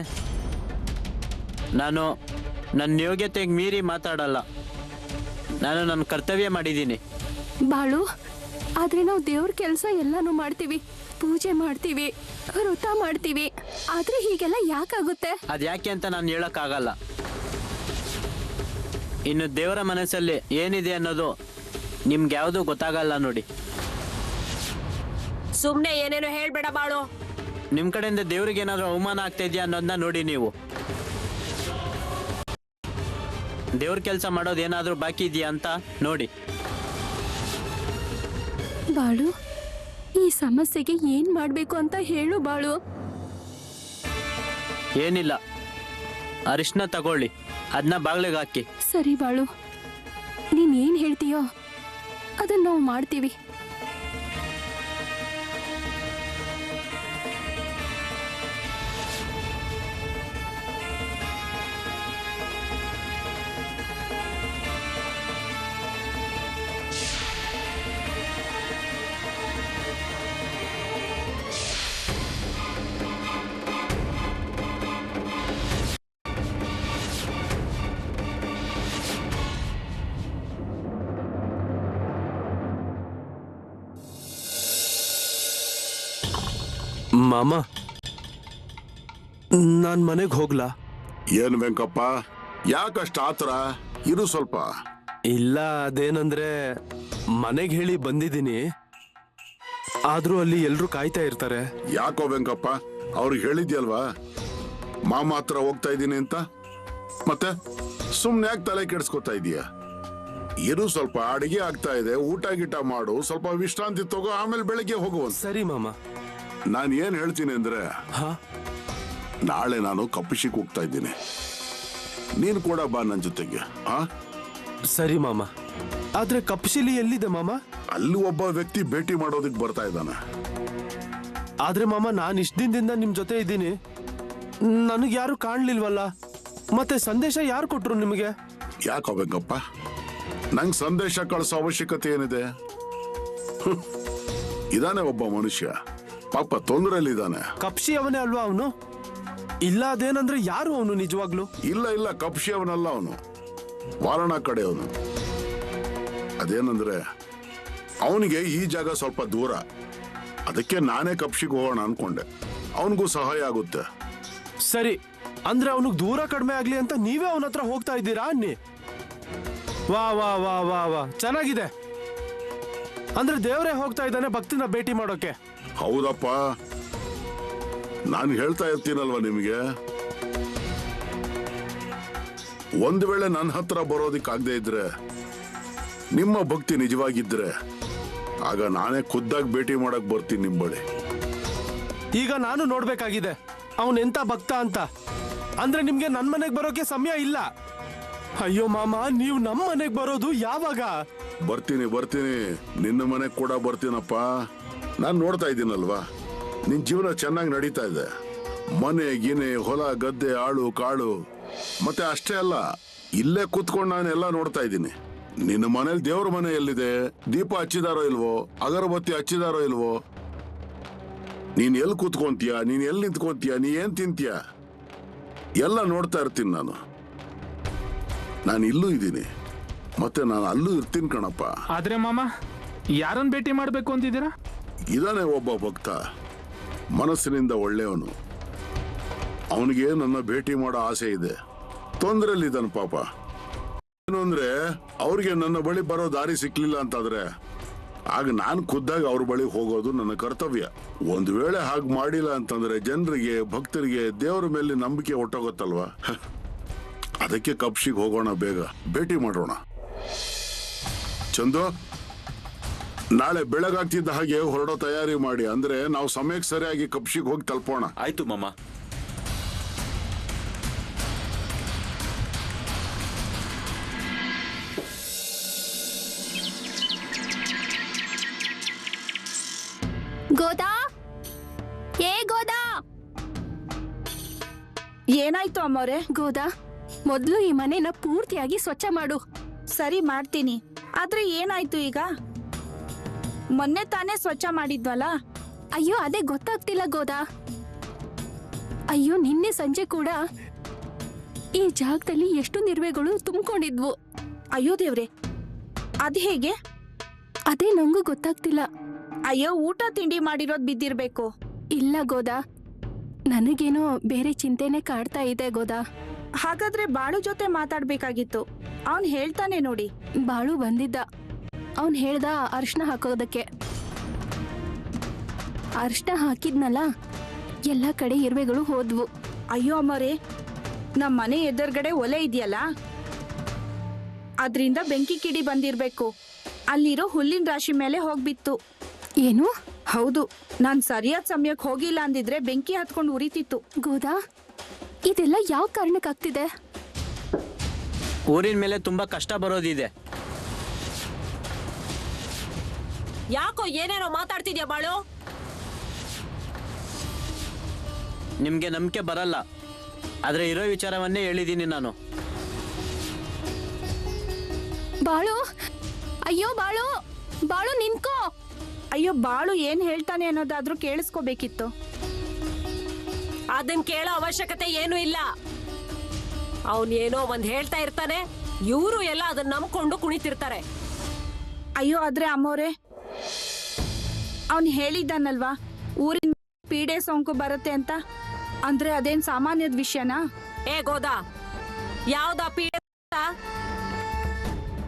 ನಾನು ನನ್ನ ಯೋಗ್ಯತೆಗೆ ಮೀರಿ ಮಾತಾಡಲ್ಲ. ನಾನು ನನ್ನ ಕರ್ತವ್ಯ ಮಾಡಿದ್ದೀನಿ. ಬಾಳು, ಆದ್ರೆ ನಾವು ದೇವ್ರ ಕೆಲಸ ಎಲ್ಲಾನು ಮಾಡ್ತೀವಿ, ಪೂಜೆ ಮಾಡ್ತೀವಿ, ವ್ರತ ಮಾಡ್ತೀವಿ. ಆದ್ರೆ ಹೀಗೆಲ್ಲ ಯಾಕಾಗುತ್ತೆ? ಅದು ಯಾಕೆ ಅಂತ ನಾನು ಹೇಳೋಕ್ಕಾಗಲ್ಲ. ಇನ್ನು ದೇವರ ಮನಸ್ಸಲ್ಲಿ ಏನಿದೆ ಅನ್ನೋದು ನಿಮ್ಗೆ ಯಾವುದೂ ಗೊತ್ತಾಗಲ್ಲ ನೋಡಿ. ಸುಮ್ನೆ ಏನೇನೋ ಹೇಳ್ಬೇಡ ಬಾಳು. ನಿಮ್ಮ ಕಡೆಯಿಂದ ದೇವ್ರಿಗೆ ಏನಾದರೂ ಅವಮಾನ ಆಗ್ತಾ ಇದೆಯಾ ಅನ್ನೋದನ್ನ ನೋಡಿ. ನೀವು ದೇವ್ರ ಕೆಲಸ ಮಾಡೋದು ಏನಾದರೂ ಬಾಕಿ ಇದೆಯಾ ಅಂತ ನೋಡಿ. ಬಾಳು, ಈ ಸಮಸ್ಯೆಗೆ ಏನ್ ಮಾಡ್ಬೇಕು ಅಂತ ಹೇಳು ಬಾಳು. ಏನಿಲ್ಲ, ಅರಿಶಿನ ತಗೊಳ್ಳಿ, ಅದನ್ನ ಬಾಗ್ಲಿಗೆ ಹಾಕಿ. ಸರಿ ಬಾಳು, ನೀನ್ ಏನ್ ಹೇಳ್ತೀಯೋ ಅದನ್ನ ನಾವು ಮಾಡ್ತೀವಿ. ಮಾಮ, ನಾನ್ ಮನೆಗೆ ಹೋಗ್ಲಾ? ಏನ್ ವೆಂಕಪ್ಪ, ಯಾಕಷ್ಟ ಆತರ? ಇರು ಸ್ವಲ್ಪ. ಇಲ್ಲ, ಅದೇನಂದ್ರೆ ಮನೆಗೆ ಹೇಳಿ ಬಂದಿದ್ದೀನಿ, ಆದ್ರೂ ಅಲ್ಲಿ ಎಲ್ರು ಕಾಯ್ತಾ ಇರ್ತಾರೆ. ಯಾಕೋ ವೆಂಕಪ್ಪ, ಅವ್ರಿಗೆ ಹೇಳಿದ್ಯಲ್ವಾ ಮಾಮ ಹತ್ರ ಹೋಗ್ತಾ ಇದ್ದೀನಿ ಅಂತ? ಮತ್ತೆ ಸುಮ್ನೆ ಯಾಕೆ ತಲೆ ಕೆಡಿಸ್ಕೊತಾ ಇದೀಯ? ಇರು ಸ್ವಲ್ಪ, ಅಡಿಗೆ ಆಗ್ತಾ ಇದೆ, ಊಟ ಗೀಟ ಮಾಡು, ಸ್ವಲ್ಪ ವಿಶ್ರಾಂತಿ ತಗೋ, ಆಮೇಲೆ ಬೆಳಗ್ಗೆ ಹೋಗುವಂತ. ಸರಿ ಮಾಮ. ನಾನು ಏನ್ ಹೇಳ್ತೀನಿ ಅಂದ್ರೆ, ಹಾ, ನಾಳೆ ನಾನು ಕಪ್ಪಿಶಿಕ್ ಹೋಗ್ತಾ ಇದ್ದೀನಿ, ನೀನು ಕೂಡ ಬಾ ನನ್ನ ಜೊತೆಗೆ. ಹಾ ಸರಿ ಮಾಮ. ಆದ್ರೆ ಕಪ್ಶಿಲಿ ಎಲ್ಲಿದೆ ಮಾಮ? ಅಲ್ಲಿ ಒಬ್ಬ ವ್ಯಕ್ತಿ ಭೇಟಿ ಮಾಡೋದಕ್ಕೆ ಬರ್ತಾ ಇದ್ದಾನೆ. ಆದ್ರೆ ಮಾಮ, ನಾನು ಇಷ್ಟ ದಿನದಿಂದ ನಿಮ್ ಜೊತೆ ಇದ್ದೀನಿ, ನನಗೆ ಯಾರು ಕಾಣ್ಲಿಲ್ವಲ್ಲ. ಮತ್ತೆ ಸಂದೇಶ ಯಾರು ಕೊಟ್ರು ನಿಮಗೆ? ಯಾಕೋ ವೆಂಕಪ್ಪ, ನಂಗೆ ಸಂದೇಶ ಕಳಿಸೋ ಅವಶ್ಯಕತೆ ಏನಿದೆ? ಇದಾನೆ ಒಬ್ಬ ಮನುಷ್ಯ, ಪಾಪ ತೊಂದರೆಯಲ್ಲಿದ್ದಾನೆ. ಕಪ್ಶಿ ಅವನೇ ಅಲ್ವಾ ಅವನು? ಇಲ್ಲ, ಅದೇನಂದ್ರೆ ಯಾರು ಅವನು ನಿಜವಾಗ್ಲು? ಇಲ್ಲ, ಕಪ್ಶಿ ಅವನಲ್ಲ, ಅವನು ವಾರಣ ಕಡೆ ಅವನು. ಅದೇನಂದ್ರೆ ಅವನಿಗೆ ಈ ಜಾಗ ಸ್ವಲ್ಪ ದೂರ, ಅದಕ್ಕೆ ನಾನೇ ಕಪ್ಶಿಗೆ ಹೋಗೋಣ ಅನ್ಕೊಂಡೆ, ಅವನಿಗೂ ಸಹಾಯ ಆಗುತ್ತೆ. ಸರಿ, ಅಂದ್ರೆ ಅವನಿಗೆ ದೂರ ಕಡಿಮೆ ಆಗ್ಲಿ ಅಂತ ನೀವೇ ಅವನ ಹತ್ರ ಹೋಗ್ತಾ ಇದ್ದೀರಾ ಅನ್ನಿ? ವಾ ವಾ ವಾ ವಾ ವಾ, ಚೆನ್ನಾಗಿದೆ. ಅಂದ್ರೆ ದೇವರೇ ಹೋಗ್ತಾ ಇದ್ದಾನೆ ಭಕ್ತಿನ ಭೇಟಿ ಮಾಡೋಕೆ. ಹೌದಪ್ಪ, ನಾನು ಹೇಳ್ತಾ ಇರ್ತೀನಲ್ವ ನಿಮಗೆ, ಒಂದು ವೇಳೆ ನನ್ನ ಹತ್ರ ಬರೋದಿಕ್ಕಾಗದೇ ಇದ್ರೆ, ನಿಮ್ಮ ಭಕ್ತಿ ನಿಜವಾಗಿದ್ರೆ, ಆಗ ನಾನೇ ಖುದ್ದಾಗಿ ಭೇಟಿ ಮಾಡಕ್ ಬರ್ತೀನಿ ನಿಮ್ ಬಳಿ. ಈಗ ನಾನು ನೋಡ್ಬೇಕಾಗಿದೆ, ಅವನೆಂತ ಭಕ್ತ ಅಂತ. ಅಂದ್ರೆ ನಿಮ್ಗೆ ನನ್ ಮನೆಗ್ ಬರೋಕೆ ಸಮಯ ಇಲ್ಲ. ಅಯ್ಯೋ ಮಾಮ, ನೀವು ನಮ್ಮ ಮನೆಗ್ ಬರೋದು ಯಾವಾಗ? ಬರ್ತೀನಿ ನಿನ್ನ ಮನೆಗ್ ಕೂಡ ಬರ್ತೀನಪ್ಪ. ನಾನ್ ನೋಡ್ತಾ ಇದ್ದೀನಲ್ವಾ, ನಿನ್ ಜೀವನ ಚೆನ್ನಾಗಿ ನಡೀತಾ ಇದೆ. ಮನೆ ಗಿನೆ ಹೊಲ ಗದ್ದೆ ಆಳು ಕಾಳು, ಮತ್ತೆ ಅಷ್ಟೇ ಅಲ್ಲ, ಇಲ್ಲೇ ಕೂತ್ಕೊಂಡು ನಾನೆಲ್ಲ ನೋಡ್ತಾ ಇದ್ದೀನಿ. ನಿನ್ನ ಮನೇಲಿ ದೇವ್ರ ಮನೆ ಎಲ್ಲಿದೆ? ದೀಪ ಹಚ್ಚಿದಾರೋ ಇಲ್ವೋ? ಅಗರಬತ್ತಿ ಹಚ್ಚಿದಾರೋ ಇಲ್ವೋ? ನೀನ್ ಎಲ್ಲಿ ಕೂತ್ಕೊಂತೀಯ, ನೀನ್ ಎಲ್ಲಿ ನಿಂತ್ಕೊಂತೀಯ, ನೀ ಏನ್ ತಿಂತೀಯ, ಎಲ್ಲ ನೋಡ್ತಾ ಇರ್ತೀನಿ ನಾನು ಇಲ್ಲೂ ಇದ್ದೀನಿ, ಮತ್ತೆ ನಾನು ಅಲ್ಲೂ ಇರ್ತೀನಿ ಕಣಪ್ಪ. ಆದ್ರೆ ಮಾಮ, ಯಾರನ್ನ ಭೇಟಿ ಮಾಡ್ಬೇಕು ಅಂತಿದ್ದೀರಾ? ಇದಾನೆ ಒಬ್ಬ ಭಕ್ತ, ಮನಸ್ಸಿನಿಂದ ಒಳ್ಳೆಯವನು. ಅವನಿಗೆ ನನ್ನ ಭೇಟಿ ಮಾಡೋ ಆಸೆ ಇದೆ. ತೊಂದ್ರೆಯಲ್ಲಿದ್ದಾನೆ ಪಾಪ. ಏನು ಅಂದ್ರೆ, ಅವ್ರಿಗೆ ನನ್ನ ಬಳಿ ಬರೋ ದಾರಿ ಸಿಕ್ಲಿಲ್ಲ ಅಂತಾದ್ರೆ ಆಗ ನಾನು ಖುದ್ದಾಗಿ ಅವ್ರ ಬಳಿ ಹೋಗೋದು ನನ್ನ ಕರ್ತವ್ಯ. ಒಂದು ವೇಳೆ ಹಾಗೆ ಮಾಡಿಲ್ಲ ಅಂತಂದ್ರೆ ಜನರಿಗೆ, ಭಕ್ತರಿಗೆ ದೇವರ ಮೇಲೆ ನಂಬಿಕೆ ಹೊಟ್ಟೋಗುತ್ತಲ್ವಾ. ಅದಕ್ಕೆ ಕಪ್ಸಿಗೆ ಹೋಗೋಣ, ಬೇಗ ಭೇಟಿ ಮಾಡೋಣ. ಚಂದು, ನಾಳೆ ಬೆಳಗಾಗ್ತಿದ್ದ ಹಾಗೆ ಹೊರಡೋ ತಯಾರಿ ಮಾಡಿ. ಅಂದ್ರೆ ನಾವು ಸಮಯಕ್ಕೆ ಸರಿಯಾಗಿ ಕಪ್ಸಿಗೆ ಹೋಗಿ ತಲುಪೋಣ. ಆಯ್ತು ಮಾಮ. ಗೋದಾ, ಏ ಗೋದಾ. ಏನಾಯ್ತು ಅಮ್ಮೋರೆ? ಗೋದಾ, ಮೊದ್ಲು ಈ ಮನೆನ ಪೂರ್ತಿಯಾಗಿ ಸ್ವಚ್ಛ ಮಾಡು. ಸರಿ, ಮಾಡ್ತೀನಿ. ಆದ್ರೆ ಏನಾಯ್ತು ಈಗ? ಮೊನ್ನೆ ತಾನೇ ಸ್ವಚ್ಛ ಮಾಡಿದ್ವಲ್ಲ. ಅಯ್ಯೋ, ಅದೇ ಗೊತ್ತಾಗ್ತಿಲ್ಲ ಗೋದಾ. ಅಯ್ಯೋ, ನಿನ್ನೆ ಸಂಜೆ ಕೂಡ ಈ ಜಾಗದಲ್ಲಿ ಎಷ್ಟು ನಿರ್ವೆಗಳು ತುಂಬಿಕೊಂಡಿದ್ವು. ಅಯ್ಯೋ ದೇವ್ರೆ, ಅದ್ ಹೇಗೆ? ಅದೇ ನಂಗೂ ಗೊತ್ತಾಗ್ತಿಲ್ಲ. ಅಯ್ಯೋ, ಊಟ ತಿಂಡಿ ಮಾಡಿರೋದ್ ಬಿದ್ದಿರ್ಬೇಕು. ಇಲ್ಲ ಗೋದಾ, ನನಗೇನೋ ಬೇರೆ ಚಿಂತೆನೆ ಕಾಡ್ತಾ ಇದೆ ಗೋದಾ. ಹಾಗಾದ್ರೆ ಬಾಳು ಜೊತೆ ಮಾತಾಡ್ಬೇಕಾಗಿತ್ತು. ಅವನ್ ಹೇಳ್ತಾನೆ ನೋಡಿ. ಬಾಳು ಬಂದಿದ್ದ. ಅವನ್ ಹೇಳ್ದ ಅರ್ಶನ ಹಾಕೋದಕ್ಕೆ. ಅರ್ಶನ ಹಾಕಿದ್ನಲ್ಲ, ಎಲ್ಲ ಕಡೆ ಇರುವೆಗಳು ಹೋದ್ವು. ಅಯ್ಯೋ ಅಮ್ಮೋರೆ, ನಮ್ ಮನೆ ಎದುರುಗಡೆ ಒಲೆ ಇದೆಯಲ್ಲ, ಅದ್ರಿಂದ ಬೆಂಕಿ ಕಿಡಿ ಬಂದಿರ್ಬೇಕು. ಅಲ್ಲಿರೋ ಹುಲ್ಲಿನ ರಾಶಿ ಮೇಲೆ ಹೋಗ್ಬಿತ್ತು. ಏನು? ಹೌದು, ನಾನ್ ಸರಿಯಾದ ಸಮಯಕ್ಕೆ ಹೋಗಿಲ್ಲ ಅಂದಿದ್ರೆ ಬೆಂಕಿ ಹತ್ಕೊಂಡು ಉರಿತಿತ್ತು. ಗೋದಾ, ಇದೆಲ್ಲ ಯಾವ ಕಾರಣಕ್ಕಾಗ್ತಿದೆ? ಊರಿನ ಮೇಲೆ ತುಂಬಾ ಕಷ್ಟ ಬರೋದಿದೆ. ಯಾಕೋ ಏನೇನೋ ಮಾತಾಡ್ತಿದ್ಯಾ ಬಾಳು? ನಿಮ್ಗೆ ನಂಬಿಕೆ ಬರಲ್ಲ, ಆದ್ರೆ ಇರೋ ವಿಚಾರವನ್ನೇ ಹೇಳಿದ್ದೀನಿ ನಾನು. ಬಾಳು, ಅಯ್ಯೋ ಬಾಳು, ಬಾಳು ನಿನ್ಕೋ. ಅಯ್ಯೋ, ಬಾಳು ಏನ್ ಹೇಳ್ತಾನೆ ಅನ್ನೋದಾದ್ರೂ ಕೇಳಿಸ್ಕೋಬೇಕಿತ್ತು. ಅದನ್ ಕೇಳೋ ಅವಶ್ಯಕತೆ ಏನೂ ಇಲ್ಲ. ಅವನ್ ಏನೋ ಒಂದ್ ಹೇಳ್ತಾ ಇರ್ತಾನೆ, ಇವರು ಎಲ್ಲ ಅದನ್ನ ನಂಬ್ಕೊಂಡು ಕುಣಿತಿರ್ತಾರೆ. ಅಯ್ಯೋ, ಆದ್ರೆ ಅಮ್ಮೋರೆ, ಅವನ್ ಹೇಳಿದ್ದಾನಲ್ವಾ ಊರಿನ ಪೀಡೆ ಸೋಂಕು ಬರುತ್ತೆ ಅಂತ. ಅಂದ್ರೆ ಅದೇನ್ ಸಾಮಾನ್ಯದ ವಿಷಯನಾ? ಏ ಗೋದಾ, ಯಾವ್ದಾ ಪೀಡೆ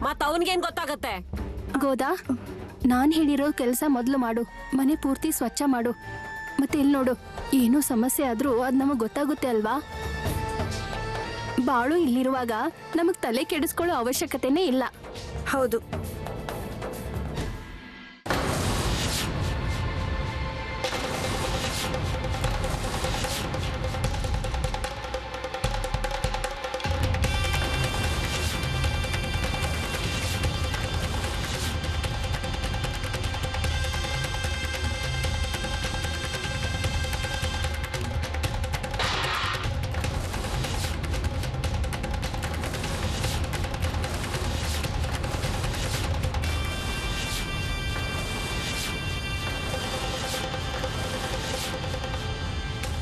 ಮತ್ ಅವನ್ಗೇನ್ ಗೊತ್ತಾಗತ್ತೆ? ಗೋದಾ, ನಾನ್ ಹೇಳಿರೋ ಕೆಲಸ ಮೊದಲು ಮಾಡು. ಮನೆ ಪೂರ್ತಿ ಸ್ವಚ್ಛ ಮಾಡು. ಮತ್ತೆ ಇಲ್ಲಿ ನೋಡು, ಏನೋ ಸಮಸ್ಯೆ ಆದ್ರೂ ಅದ್ ನಮಗ್ ಗೊತ್ತಾಗುತ್ತೆ ಅಲ್ವಾ? ಬಾಳು ಇಲ್ಲಿರುವಾಗ ನಮಗ್ ತಲೆ ಕೆಡಿಸ್ಕೊಳ್ಳೋ ಅವಶ್ಯಕತೆನೇ ಇಲ್ಲ. ಹೌದು.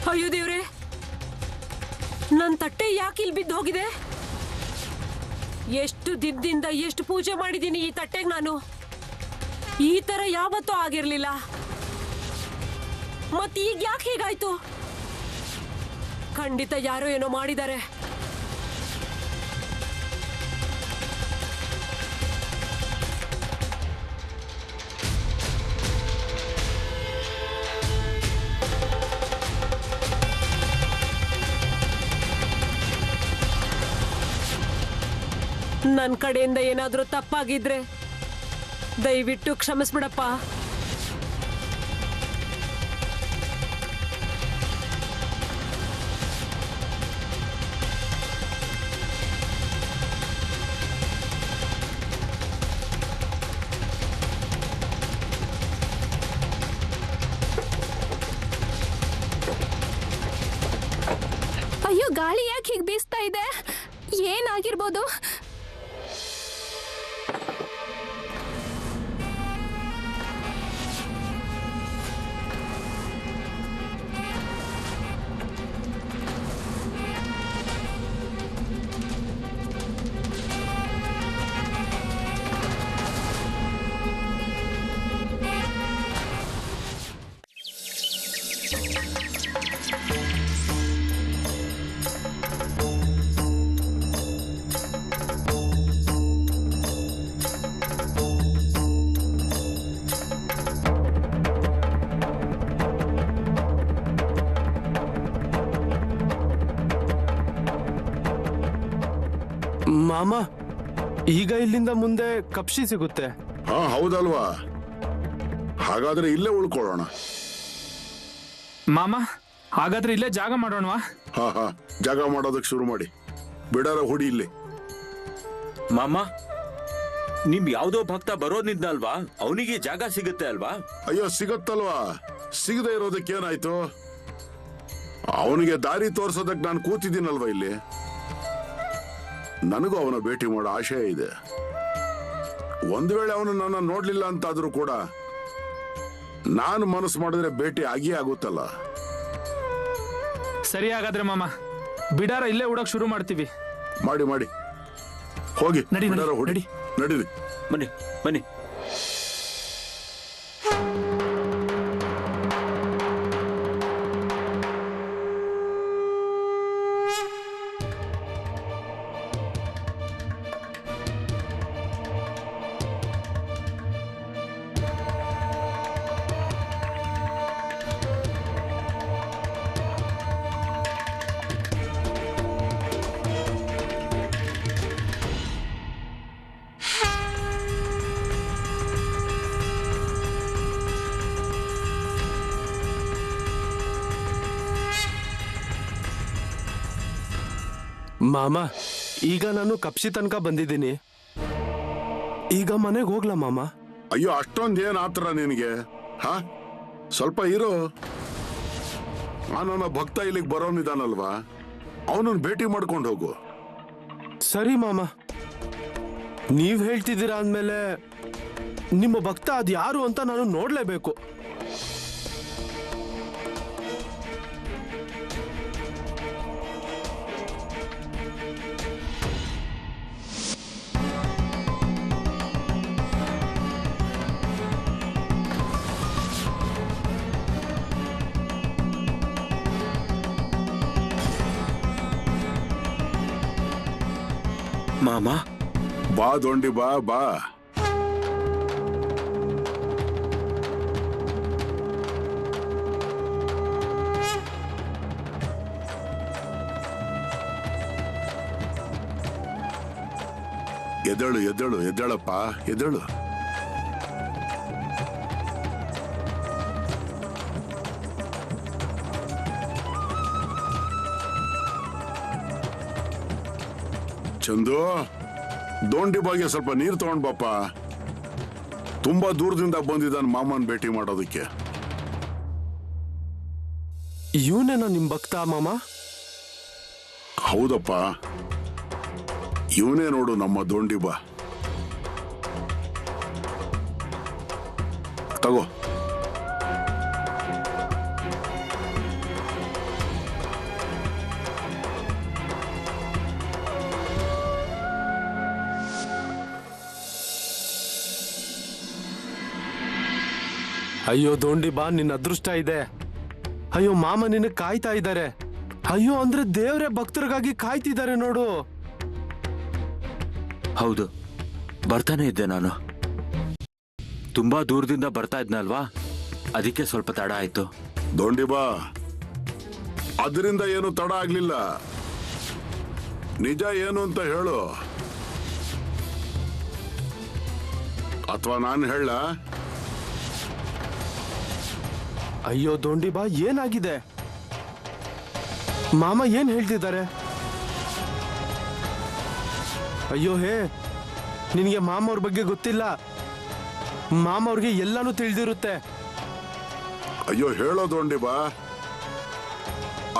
ಅಯ್ಯೋ ದೇವ್ರೆ, ನನ್ ತಟ್ಟೆ ಯಾಕೆ ಇಲ್ಲಿ ಬಿದ್ದು ಹೋಗಿದೆ? ಎಷ್ಟು ದಿನದಿಂದ ಎಷ್ಟು ಪೂಜೆ ಮಾಡಿದೀನಿ ಈ ತಟ್ಟೆಗೆ ನಾನು. ಈ ತರ ಯಾವತ್ತೂ ಆಗಿರ್ಲಿಲ್ಲ. ಮತ್ ಈಗ ಯಾಕೆ ಹೀಗಾಯ್ತು? ಖಂಡಿತ ಯಾರೋ ಏನೋ ಮಾಡಿದ್ದಾರೆ. ನನ್ನ ಕಡೆಯಿಂದ ಏನಾದ್ರೂ ತಪ್ಪಾಗಿದ್ರೆ ದಯವಿಟ್ಟು ಕ್ಷಮಿಸ್ಬಿಡಪ್ಪ. ಗಾಳಿ ಯಾಕೆ ಹೀಗೆ ಬೀಸ್ತಾ ಇದೆ? ಏನಾಗಿರ್ಬೋದು? ಮಾಮ, ಈಗ ಇಲ್ಲಿಂದ ಮುಂದೆ ಕಪ್ಶಿ ಸಿಗುತ್ತೆ. ಹಾ ಹೌದಲ್ವಾ, ಹಾಗಾದ್ರೆ ಇಲ್ಲೇ ಉಳ್ಕೊಳ್ಳೋಣ. ಮಾಮ ಹಾಗಾದ್ರೆ ಇಲ್ಲೇ ಜಾಗ ಮಾಡೋಣವಾ? ಹಾ ಹಾ, ಜಾಗ ಮಾಡೋದಕ್ಕೆ ಶುರು ಮಾಡಿ. ಬಿಡಾರ ಹುಡಿ ಇಲ್ಲಿ. ಮಾಮ, ನಿಮ್ ಯಾವ್ದೋ ಭಕ್ತ ಬರೋನಿದ್ನಲ್ವಾ, ಅವನಿಗೆ ಜಾಗ ಸಿಗುತ್ತೆ ಅಲ್ವಾ? ಅಯ್ಯೋ ಸಿಗತ್ತಲ್ವಾ, ಸಿಗದೆ ಇರೋದಕ್ಕೆ ಏನಾಯ್ತು? ಅವನಿಗೆ ದಾರಿ ತೋರ್ಸೋದಕ್ಕೆ ನಾನು ಕೂತಿದ್ದೀನಲ್ವಾ ಇಲ್ಲಿ. ನನಗೂ ಅವನ ಭೇಟಿ ಮಾಡೋ ಆಶಯ ಇದೆ. ಒಂದ್ ವೇಳೆ ಅವನು ನನ್ನ ನೋಡ್ಲಿಲ್ಲ ಅಂತಾದ್ರೂ ಕೂಡ ನಾನು ಮನಸ್ಸು ಮಾಡಿದ್ರೆ ಭೇಟಿ ಆಗಿಯೇ ಆಗುತ್ತಲ್ಲ. ಸರಿ ಹಾಗಾದ್ರೆ ಮಾಮ, ಬಿಡಾರ ಇಲ್ಲೇ ಉಡಕ್ ಶುರು ಮಾಡ್ತೀವಿ. ಮಾಡಿ ಮಾಡಿ, ಹೋಗಿ ನಡಿ, ಬಿಡಾರ ಹುಡಿ. ನಡಿ. ನಡೀರಿ. ಬನ್ನಿ ಬನ್ನಿ. ಮಾಮ, ಈಗ ನಾನು ಕಪ್ಶಿ ತನಕ ಬಂದಿದ್ದೀನಿ. ಈಗ ಮನೆಗೆ ಹೋಗ್ಲಾ ಮಾಮ? ಅಯ್ಯೋ ಅಷ್ಟೊಂದ್ ಏನ್ ಆತರ ನಿನಗೆ? ಹಾ, ಸ್ವಲ್ಪ ಇರೋ. ನನ್ನ ಭಕ್ತ ಇಲ್ಲಿಗೆ ಬರೋನಿದಾನಲ್ವಾ, ಅವನನ್ನ ಭೇಟಿ ಮಾಡ್ಕೊಂಡು ಹೋಗು. ಸರಿ ಮಾಮ, ನೀವ್ ಹೇಳ್ತಿದ್ದೀರಾ ಅಂದ್ಮೇಲೆ ನಿಮ್ಮ ಭಕ್ತ ಅದ್ ಯಾರು ಅಂತ ನಾನು ನೋಡ್ಲೇಬೇಕು. ಮಾಮ, ಬಾ ದೊಂಡಿ ಬಾ ಬಾ. ಎದ್ದೇಳು ಎದ್ದೇಳು ಎದ್ದೇಳಪ್ಪ, ಎದ್ದೇಳು. ಚಂದು, ದೋಂಡಿ ಬಾಗೆ ಸ್ವಲ್ಪ ನೀರು ತಗೊಂಡ್ ಬಾಪ. ತುಂಬಾ ದೂರದಿಂದ ಬಂದಿದ್ದಾನೆ ಮಾಮನ್ ಭೇಟಿ ಮಾಡೋದಕ್ಕೆ. ಇವನೇನ ನಿಮ್ ಭಕ್ತ ಮಾಮ? ಹೌದಪ್ಪ, ಇವನೇ ನೋಡು ನಮ್ಮ ದೋಂಡಿ ಬಾ. ತಗೋ. ಅಯ್ಯೋ ದೋಂಡಿ ಬಾ, ನಿನ್ನ ಅದೃಷ್ಟ ಇದೆ. ಅಯ್ಯೋ ಮಾಮ ನಿನ್ನ ಕಾಯ್ತಾ ಇದ್ದಾರೆ. ಅಯ್ಯೋ ಅಂದ್ರೆ ದೇವ್ರೆ ಭಕ್ತರಿಗಾಗಿ ಕಾಯ್ತಿದ್ದಾರೆ ನೋಡು. ಹೌದು, ಬರ್ತಾನೆ ಇದ್ದೆ ನಾನು. ತುಂಬಾ ದೂರದಿಂದ ಬರ್ತಾ ಇದ್ನಲ್ವಾ, ಅದಕ್ಕೆ ಸ್ವಲ್ಪ ತಡ ಆಯ್ತು. ದೋಂಡಿ ಬಾ, ಅದರಿಂದ ಏನು ತಡ ಆಗ್ಲಿಲ್ಲ. ನಿಜ ಏನು ಅಂತ ಹೇಳು, ಅಥವಾ ನಾನು ಹೇಳ? ಅಯ್ಯೋ ದೋಂಡಿ ಬಾ, ಏನಾಗಿದೆ? ಮಾಮ ಏನ್ ಹೇಳ್ತಿದ್ದಾರೆ? ಅಯ್ಯೋ ಹೇ, ನಿನಗೆ ಮಾಮ ಅವ್ರ ಬಗ್ಗೆ ಗೊತ್ತಿಲ್ಲ. ಮಾಮ ಅವ್ರಿಗೆ ಎಲ್ಲಾನು ತಿಳಿದಿರುತ್ತೆ. ಅಯ್ಯೋ ಹೇಳೋ ದೋಂಡಿ ಬಾ.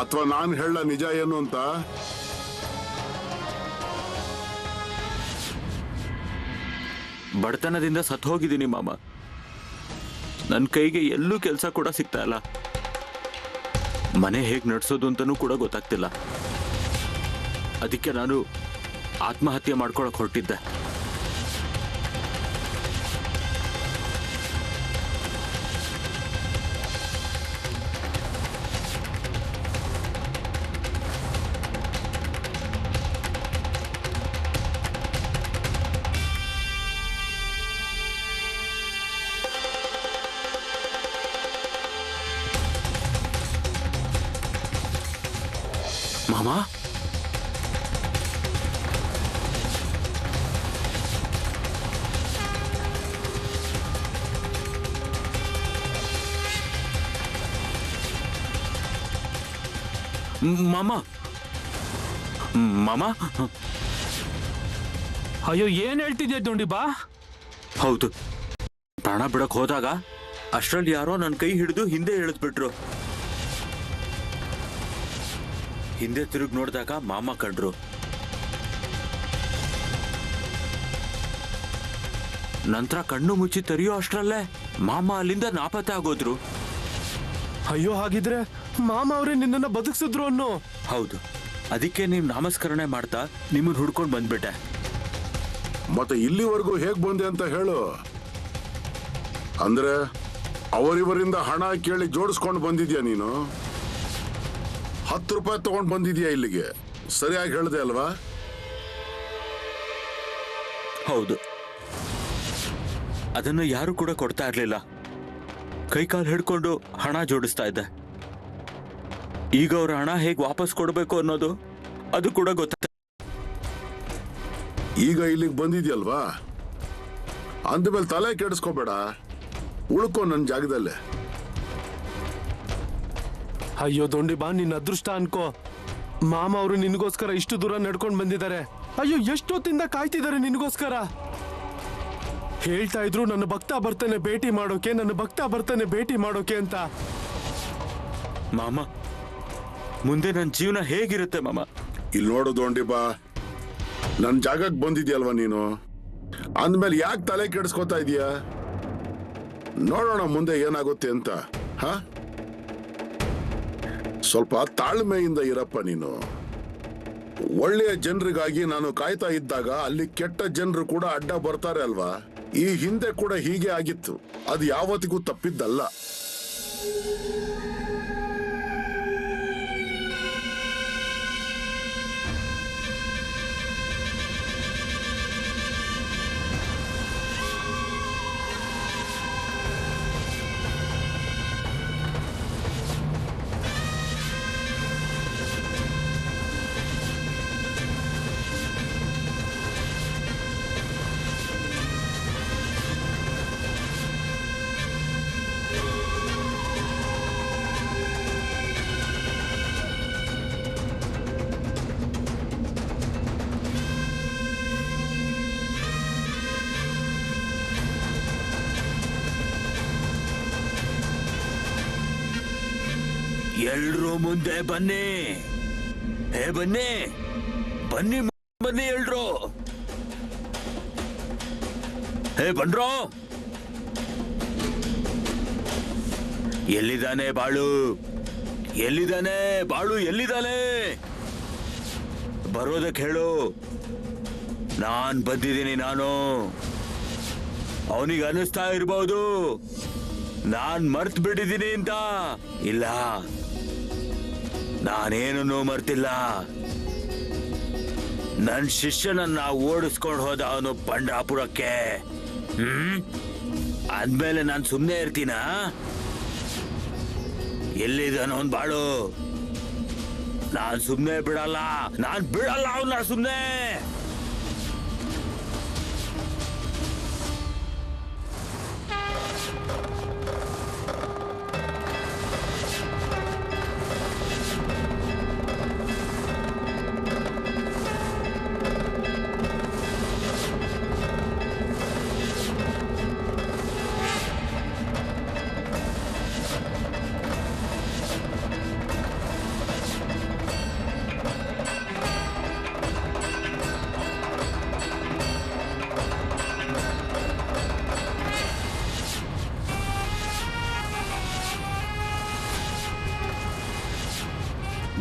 ಅಥವಾ ನಾನು ಹೇಳ ನಿಜ ಏನು ಅಂತ? ಬಡತನದಿಂದ ಸತ್ತು ಹೋಗಿದ್ದೀನಿ ಮಾಮ. ನನ್ನ ಕೈಗೆ ಎಲ್ಲೂ ಕೆಲಸ ಕೂಡ ಸಿಗ್ತಾ ಇಲ್ಲ. ಮನೆ ಹೇಗೆ ನಡೆಸೋದು ಅಂತನೂ ಕೂಡ ಗೊತ್ತಾಗ್ತಿಲ್ಲ. ಅದಕ್ಕೆ ನಾನು ಆತ್ಮಹತ್ಯೆ ಮಾಡ್ಕೊಳಕ್ ಹೊರಟಿದ್ದೆ. ಮಾಮ, ಮಾಮ, ಮಾಮ. ಅಯ್ಯೋ ಏನ್ ಹೇಳ್ತಿದ್ಯಾ ದೊಂಡಿ ಬಾ? ಹೌದು, ಪ್ರಾಣ ಬಿಡಕ್ ಹೋದಾಗ ಅಷ್ಟ್ರಲ್ಲಿ ಯಾರೋ ನನ್ನ ಕೈ ಹಿಡಿದು ಹಿಂದೆ ಎಳೆದ್ಬಿಟ್ರು. ಹಿಂದೆ ತಿರುಗಿ ನೋಡಿದಾಗ ಮಾಮ ಕಂಡ್ರು. ನಂತರ ಕಣ್ಣು ಮುಚ್ಚಿ ತೆರೆಯೋ ಅಷ್ಟ್ರಲ್ಲೇ ಮಾಮ ಅಲ್ಲಿಂದ ನಾಪತ್ತೆ ಆಗೋದ್ರು. ಅಯ್ಯೋ, ಹಾಗಿದ್ರೆ ಮಾಮ ಅವರೇ ನಿನ್ನನ್ನ ಬದುಕಿಸಿದ್ರು ಅನ್ನೋ? ಹೌದು, ಅದಕ್ಕೆ ನೀವು ನಾಮಸ್ಕರಣೆ ಮಾಡ್ತಾ ನಿಮ್ಮನ್ನ ಹುಡ್ಕೊಂಡು ಬಂದ್ಬಿಟ್ಟೆ. ಮತ್ತೆ ಇಲ್ಲಿವರೆಗೂ ಹೇಗ್ ಬಂದೆ ಅಂತ ಹೇಳು. ಅಂದ್ರೆ ಅವರಿವರಿಂದ ಹಣ ಕೇಳಿ ಜೋಡಿಸ್ಕೊಂಡು ಬಂದಿದ್ಯಾ ನೀನು? 10 ರೂಪಾಯಿ ತಗೊಂಡು ಬಂದಿದ್ಯಾ ಇಲ್ಲಿಗೆ? ಸರಿಯಾಗಿ ಹೇಳ್ದೆ ಅಲ್ವಾ? ಹೌದು, ಅದನ್ನು ಯಾರು ಕೂಡ ಕೊಡ್ತಾ ಇರ್ಲಿಲ್ಲ. ಕೈಕಾಲು ಹಿಡ್ಕೊಂಡು ಹಣ ಜೋಡಿಸ್ತಾ ಇದ್ದೆ. ಈಗ ಅವ್ರ ಹಣ ಹೇಗೆ ವಾಪಸ್ ಕೊಡಬೇಕು ಅನ್ನೋದು ಅದು ಕೂಡ ಗೊತ್ತಾಗ್ತದೆ. ಈಗ ಇಲ್ಲಿಗೆ ಬಂದಿದ್ಯಲ್ವಾ, ಅಂದಮೇಲೆ ತಲೆ ಕೆಡಿಸ್ಕೋಬೇಡ, ಉಳ್ಕೊ ನನ್ನ ಜಾಗದಲ್ಲೇ. ಅಯ್ಯೋ ದೊಂಡಿ ಬಾ, ನಿನ್ನ ಅದೃಷ್ಟ ಅನ್ಕೋ. ಮಾಮ ಅವರು ನಿನಗೋಸ್ಕರ ಇಷ್ಟು ದೂರ ನಡ್ಕೊಂಡು ಬಂದಿದ್ದಾರೆ. ಅಯ್ಯೋ, ಎಷ್ಟೊತ್ತಿಂದ ಕಾಯ್ತಿದ್ದಾರೆ ನಿನಗೋಸ್ಕರ. ಹೇಳ್ತಾ ಇದ್ರು ನನ್ನ ಭಕ್ತ ಬರ್ತಾನೆ ಭೇಟಿ ಮಾಡೋಕೆ, ನನ್ನ ಭಕ್ತ ಬರ್ತಾನೆ ಭೇಟಿ ಮಾಡೋಕೆ ಅಂತ. ಮಾಮ, ಮುಂದೆ ನನ್ನ ಜೀವನ ಹೇಗಿರುತ್ತೆ ಮಾಮ? ಇಲ್ಲಿ ನೋಡು ದೊಂಡಿ ಬಾ, ನನ್ನ ಜಾಗಕ್ಕೆ ಬಂದಿದ್ಯಲ್ವಾ ನೀನು, ಅಂದ್ಮೇಲೆ ಯಾಕೆ ತಲೆ ಕೆಡಿಸ್ಕೋತಾ ಇದೀಯಾ? ನೋಡೋಣ ಮುಂದೆ ಏನಾಗುತ್ತೆ ಅಂತ. ಹ, ಸ್ವಲ್ಪ ತಾಳ್ಮೆಯಿಂದ ಇರಪ್ಪ ನೀನು. ಒಳ್ಳೆಯ ಜನರಿಗಾಗಿ ನಾನು ಕಾಯ್ತಾ ಇದ್ದಾಗ ಅಲ್ಲಿ ಕೆಟ್ಟ ಜನರು ಕೂಡ ಅಡ್ಡ ಬರ್ತಾರೆ ಅಲ್ವಾ? ಈ ಹಿಂದೆ ಕೂಡ ಹೀಗೆ ಆಗಿತ್ತು, ಅದು ಯಾವತ್ತಿಗೂ ತಪ್ಪಿದ್ದಲ್ಲ. ಎಲ್ರೂ ಮುಂದೆ ಬನ್ನಿ, ಹೇ ಬನ್ನಿ ಬನ್ನಿ ಬನ್ನಿ ಎಲ್ರು, ಹೇ ಬನ್ರೋ. ಎಲ್ಲಿದ್ದಾನೆ ಬಾಳು? ಎಲ್ಲಿದ್ದಾನೆ ಬಾಳು? ಎಲ್ಲಿದ್ದಾನೆ? ಬರೋದಕ್ಕೆ ಹೇಳು. ನಾನ್ ಬಂದಿದ್ದೀನಿ. ನಾನು ಅವನಿಗೆ ಅನಿಸ್ತಾ ಇರ್ಬೋದು ನಾನ್ ಮರ್ತ್ ಬಿಟ್ಟಿದ್ದೀನಿ ಅಂತ. ಇಲ್ಲ, ನಾನೇನನ್ನೂ ಮರ್ತಿಲ್ಲ. ನನ್ನ ಶಿಷ್ಯನನ್ನ ಓಡಿಸ್ಕೊಂಡು ಹೋದ ಅವನು ಪಂಡ್ರಾಪುರಕ್ಕೆ. ಅಂದ್ಮೇಲೆ ನಾನು ಸುಮ್ಮನೆ ಇರ್ತೀನ? ಎಲ್ಲಿದ್ದಾನವನ್ ಬಾಳು? ನಾನ್ ಸುಮ್ಮನೆ ಬಿಡಲ್ಲ, ನಾನ್ ಬಿಡಲ್ಲ ಅವನ್ನ ಸುಮ್ಮನೆ.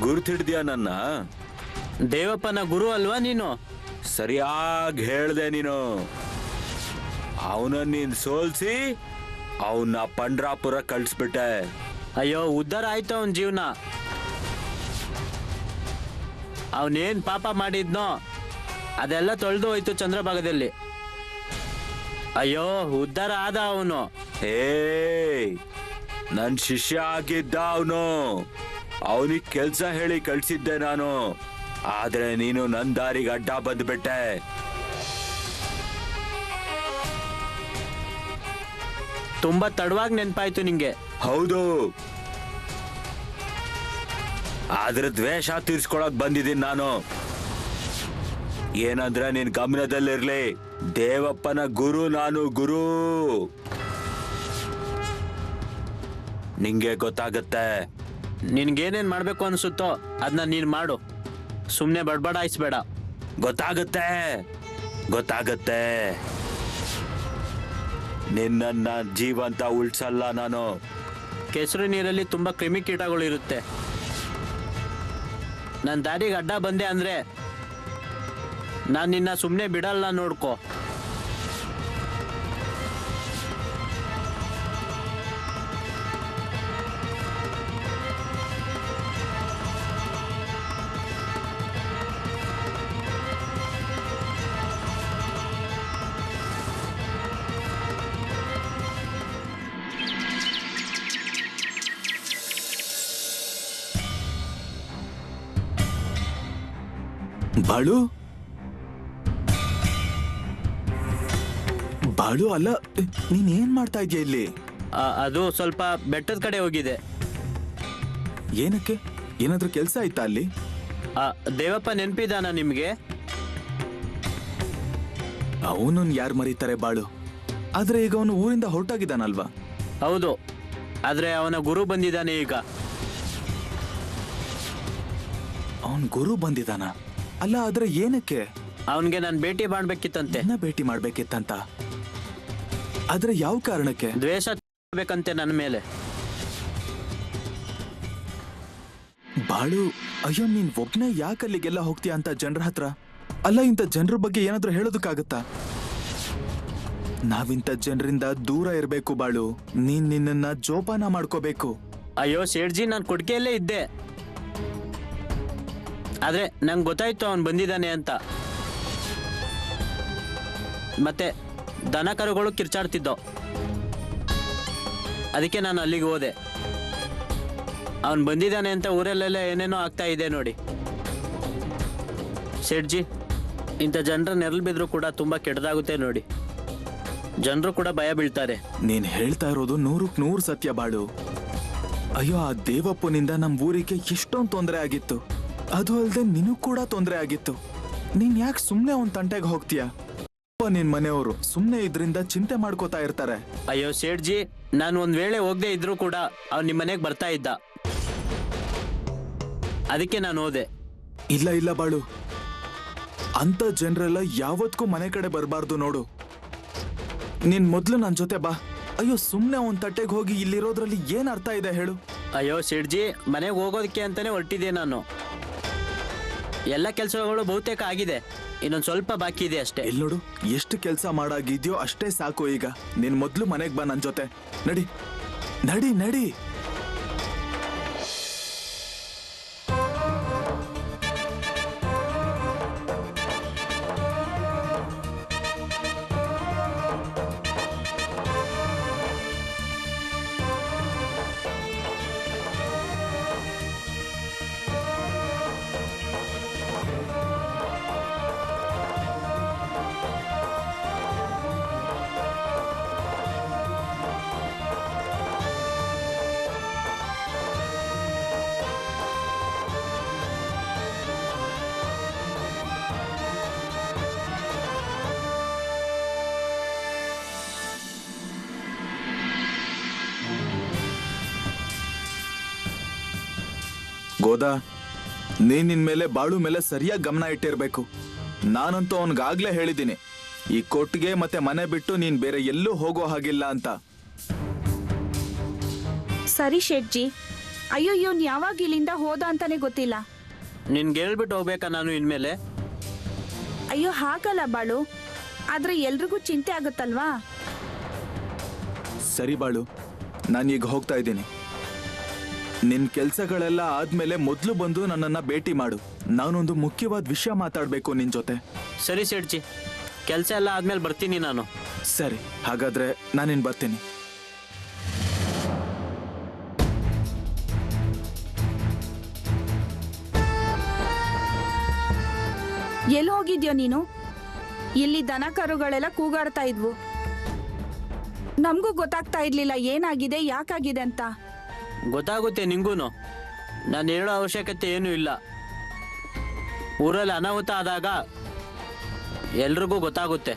ಗುರುತಿಡ್ದ್ಯಾ ನನ್ನ? ದೇವಪ್ಪನ ಗುರು ಅಲ್ವಾ ನೀನು? ಸರಿಯಾಗಿ ಹೇಳ್ದೆ ನೀನು. ಅವನನ್ನ ನೀನ್ ಸೋಲ್ಸಿ ಅವನ್ನ ಪಂಡ್ರಾಪುರ ಕಳ್ಸ್ಬಿಟ್ಟೆ. ಅಯ್ಯೋ, ಉದ್ಧಾರ ಆಯ್ತು ಅವನ ಜೀವನ. ಅವನೇನ್ ಪಾಪ ಮಾಡಿದ್ನೋ ಅದೆಲ್ಲ ತೊಳೆದು ಹೋಯ್ತು ಚಂದ್ರಭಾಗದಲ್ಲಿ. ಅಯ್ಯೋ, ಉದ್ಧಾರ ಆದ ಅವನು. ನನ್ ಶಿಷ್ಯ ಆಗಿದ್ದ ಅವನು. ಅವನಿಗೆ ಕೆಲ್ಸ ಹೇಳಿ ಕಳ್ಸಿದ್ದೆ ನಾನು. ಆದ್ರೆ ನೀನು ನನ್ ದಾರಿಗೆ ಅಡ್ಡ ಬಂದ್ಬಿಟ್ಟೆ. ತುಂಬಾ ತಡವಾಗಿ ನೆನ್ಪಾಯ್ತು ನಿಂಗೆ. ಹೌದು, ಆದ್ರೆ ದ್ವೇಷ ತೀರ್ಸ್ಕೊಳಕ್ ಬಂದಿದ್ದೀನಿ ನಾನು. ಏನಂದ್ರೆ ನಿನ್ ಗಮನದಲ್ಲಿರ್ಲಿ, ದೇವಪ್ಪನ ಗುರು ನಾನು, ಗುರು. ನಿಂಗೆ ಗೊತ್ತಾಗತ್ತೆ. ನಿನ್ಗೇನೇನ್ ಮಾಡ್ಬೇಕು ಅನ್ಸುತ್ತೋ ಅದನ್ನ ನೀನ್ ಮಾಡು. ಸುಮ್ನೆ ಬಡ್ಬಡಾಯಿಸ್ಬೇಡ. ಗೊತ್ತಾಗತ್ತೆ, ಗೊತ್ತಾಗತ್ತೆ. ನಿನ್ನ ಜೀವಂತ ಉಳ್ಸಲ್ಲ ನಾನು. ಕೆಸರು ನೀರಲ್ಲಿ ತುಂಬಾ ಕ್ರಿಮಿಕೀಟಗಳು ಇರುತ್ತೆ. ನನ್ನ ದಾರಿಗೆ ಅಡ್ಡ ಬಂದೆ ಅಂದ್ರೆ ನಾನು ನಿನ್ನ ಸುಮ್ಮನೆ ಬಿಡಲ್ಲ, ನೋಡ್ಕೋ. ಬಾಳು, ಬಾಳು ಅಲ್ಲ, ನೀನ್ ಏನ್ ಮಾಡ್ತಾ ಇದೀಯ ಇಲ್ಲಿ? ಅದು ಸ್ವಲ್ಪ ಬೆಟ್ಟದ ಕಡೆ ಹೋಗಿದೆ. ಏನಕ್ಕೆ? ಏನಾದ್ರೂ ಕೆಲ್ಸ ಆಯ್ತಾ ಅಲ್ಲಿ? ದೇವಪ್ಪ ನೆನ್ಪಿದಾನ ನಿಮ್ಗೆ? ಅವನನ್ ಯಾರು ಮರೀತಾರೆ ಬಾಳು. ಆದ್ರೆ ಈಗ ಅವನು ಊರಿಂದ ಹೊರಟಾಗಿದ್ದಾನಲ್ವಾ? ಹೌದು, ಆದ್ರೆ ಅವನ ಗುರು ಬಂದಿದ್ದಾನೆ ಈಗ. ಅವನ್ ಗುರು ಬಂದಿದ್ದಾನ? ಅಲ್ಲ, ಆದ್ರೆ ಏನಕ್ಕೆ? ಅವನ್ಗೆ ನಾನು ಭೇಟಿ ಮಾಡ್ಬೇಕಿತ್ತಂತೆ. ಭೇಟಿ ಮಾಡ್ಬೇಕಿತ್ತಂತ? ಆದ್ರೆ ಯಾವ ಕಾರಣಕ್ಕೆ? ದ್ವೇಷ ಬೇಕಂತೆ ನನ್ನ ಮೇಲೆ. ಬಾಳು, ಅಯ್ಯೋ, ನೀನ್ ಒಬ್ನೇ ಯಾಕೆ ಅಲ್ಲಿಗೆಲ್ಲ ಹೋಗ್ತೀಯ ಅಂತ ಜನರ ಹತ್ರ? ಅಲ್ಲ, ಇಂಥ ಜನರ ಬಗ್ಗೆ ಏನಾದ್ರೂ ಹೇಳೋದಕ್ಕಾಗತ್ತಾ? ನಾವಿಂಥ ಜನರಿಂದ ದೂರ ಇರಬೇಕು ಬಾಳು. ನೀನ್ ನಿನ್ನನ್ನ ಜೋಪಾನ ಮಾಡ್ಕೋಬೇಕು. ಅಯ್ಯೋ ಸೇಠ್ಜಿ, ನಾನು ಕೊಡ್ಕೆಯಲ್ಲೇ ಇದ್ದೆ. ಆದ್ರೆ ನಂಗೆ ಗೊತ್ತಾಯ್ತು ಅವನು ಬಂದಿದ್ದಾನೆ ಅಂತ. ಮತ್ತೆ ದನ ಕರುಗಳು ಕಿರ್ಚಾಡ್ತಿದ್ದೋ, ಅದಕ್ಕೆ ನಾನು ಅಲ್ಲಿಗೆ ಹೋದೆ. ಅವನು ಬಂದಿದ್ದಾನೆ ಅಂತ ಊರಲ್ಲೆಲ್ಲ ಏನೇನೋ ಆಗ್ತಾ ಇದೆ ನೋಡಿ. ಸೇಠ್ಜಿ, ಇಂಥ ಜನರ ನೆರಳು ಬಿದ್ರು ಕೂಡ ತುಂಬಾ ಕೆಟ್ಟದಾಗುತ್ತೆ ನೋಡಿ. ಜನರು ಕೂಡ ಭಯ ಬೀಳ್ತಾರೆ. ನೀನ್ ಹೇಳ್ತಾ ಇರೋದು 100ಕ್ಕೆ 100 ಸತ್ಯ ಬಾಳು. ಅಯ್ಯೋ, ಆ ದೇವಪ್ಪನಿಂದ ನಮ್ ಊರಿಗೆ ಎಷ್ಟೊಂದು ತೊಂದರೆ ಆಗಿತ್ತು. ಅದು ಅಲ್ಲದೆ ನಿನಗ್ ಕೂಡ ತೊಂದರೆ ಆಗಿತ್ತು. ನೀನ್ ಯಾಕೆ ಸುಮ್ನೆ ಒಂದ್ ತಂಟೆಗೆ ಹೋಗ್ತೀಯ? ನಿನ್ ಮನೆಯವರು ಸುಮ್ನೆ ಇದ್ರಿಂದ ಚಿಂತೆ ಮಾಡ್ಕೋತಾ ಇರ್ತಾರೆ. ಅಯ್ಯೋ ಸೇಠ್ಜಿ, ನಾನು ಒಂದ್ ವೇಳೆ ಹೋಗದೆ ಇದ್ರು ಕೂಡ ಅವ್ನು ನಿಮ್ಮ ಮನೆಗೆ ಬರ್ತಾ ಇದ್ದ, ಅದಕ್ಕೆ ನಾನು ಹೋದೆ. ಇಲ್ಲ ಇಲ್ಲ ಬಾಳು, ಅಂತ ಜನರೆಲ್ಲ ಯಾವತ್ಗೂ ಮನೆ ಕಡೆ ಬರಬಾರ್ದು ನೋಡು. ನೀನ್ ಮೊದ್ಲು ನನ್ ಜೊತೆ ಬಾ. ಅಯ್ಯೋ, ಸುಮ್ನೆ ಒಂದ್ ತಟ್ಟೆಗೆ ಹೋಗಿ ಇಲ್ಲಿರೋದ್ರಲ್ಲಿ ಏನ್ ಅರ್ಥ ಇದೆ ಹೇಳು? ಅಯ್ಯೋ ಸೇಠ್ಜಿ, ಮನೆಗೆ ಹೋಗೋದಕ್ಕೆ ಅಂತಾನೆ ಹೊರಟಿದ್ದೆ ನಾನು. ಎಲ್ಲ ಕೆಲಸಗಳು ಬಹುತೇಕ ಆಗಿದೆ, ಇನ್ನೊಂದು ಸ್ವಲ್ಪ ಬಾಕಿ ಇದೆ ಅಷ್ಟೇ. ಇಲ್ಲಿ ನೋಡು, ಎಷ್ಟು ಕೆಲಸ ಮಾಡಾಗಿದ್ಯೋ ಅಷ್ಟೇ ಸಾಕು. ಈಗ ನೀನ್ ಮೊದ್ಲು ಮನೆಗೆ ಬಾ ನನ್ ಜೊತೆ. ನಡಿ ನಡಿ ನಡಿ. ಗೋದಾ, ನೀನ್ ನಿನ್ ಮೇಲೆ ಬಾಳು ಮೇಲೆ ಸರಿಯಾಗಿ ಗಮನ ಇಟ್ಟಿರ್ಬೇಕು. ನಾನಂತೂ ಅವನ್ಗಾಗ್ಲೇ ಹೇಳಿದ್ದೀನಿ, ಈ ಕೊಟ್ಟಿಗೆ ಮತ್ತೆ ಮನೆ ಬಿಟ್ಟು ನೀನ್ ಬೇರೆ ಎಲ್ಲೂ ಹೋಗೋ ಹಾಗಿಲ್ಲ ಅಂತ. ಸರಿ ಶೆಟ್ಜಿ, ಅಯ್ಯೋ ಇವನ್ ಯಾವಾಗ ಇಲ್ಲಿಂದ ಹೋದ ಅಂತಾನೆ ಗೊತ್ತಿಲ್ಲ. ನಿನ್ಗೆ ಹೇಳ್ಬಿಟ್ಟು ಹೋಗ್ಬೇಕಾ ನಾನು ಇನ್ಮೇಲೆ? ಅಯ್ಯೋ ಹಾಗಲ್ಲ ಬಾಳು, ಆದ್ರೆ ಎಲ್ರಿಗೂ ಚಿಂತೆ ಆಗುತ್ತಲ್ವಾ. ಸರಿ ಬಾಳು, ನಾನೀಗ ಹೋಗ್ತಾ ಇದ್ದೀನಿ. ನಿನ್ ಕೆಲ್ಸಗಳೆಲ್ಲ ಆದ್ಮೇಲೆ ಮೊದ್ಲು ಬಂದು ನನ್ನನ್ನ ಭೇಟಿ ಮಾಡು. ನಾನೊಂದು ಮುಖ್ಯವಾದ ವಿಷಯ ಮಾತಾಡ್ಬೇಕು ನಿನ್ ಜೊತೆ. ಸರಿ ಸೇಡ್ಜಿ, ಕೆಲಸ ಎಲ್ಲ ಆದ್ಮೇಲೆ ಬರ್ತೀನಿ ನಾನು. ಸರಿ, ಹಾಗಾದ್ರೆ ನಾನಿನ್ ಬರ್ತೀನಿ. ಎಲ್ಲಿ ಹೋಗಿದ್ಯೋ ನೀನು? ಇಲ್ಲಿ ದನ ಕರುಗಳೆಲ್ಲ ಕೂಗಾಡ್ತಾ ಇದ್ವು. ನಮಗೂ ಗೊತ್ತಾಗ್ತಾ ಇರ್ಲಿಲ್ಲ ಏನಾಗಿದೆ ಯಾಕಾಗಿದೆ ಅಂತ. ಗೊತ್ತಾಗುತ್ತೆ ನಿಂಗೂನು. ನಾನು ಹೇಳೋ ಅವಶ್ಯಕತೆ ಏನೂ ಇಲ್ಲ. ಊರಲ್ಲಿ ಅನಾಹುತ ಆದಾಗ ಎಲ್ರಿಗೂ ಗೊತ್ತಾಗುತ್ತೆ.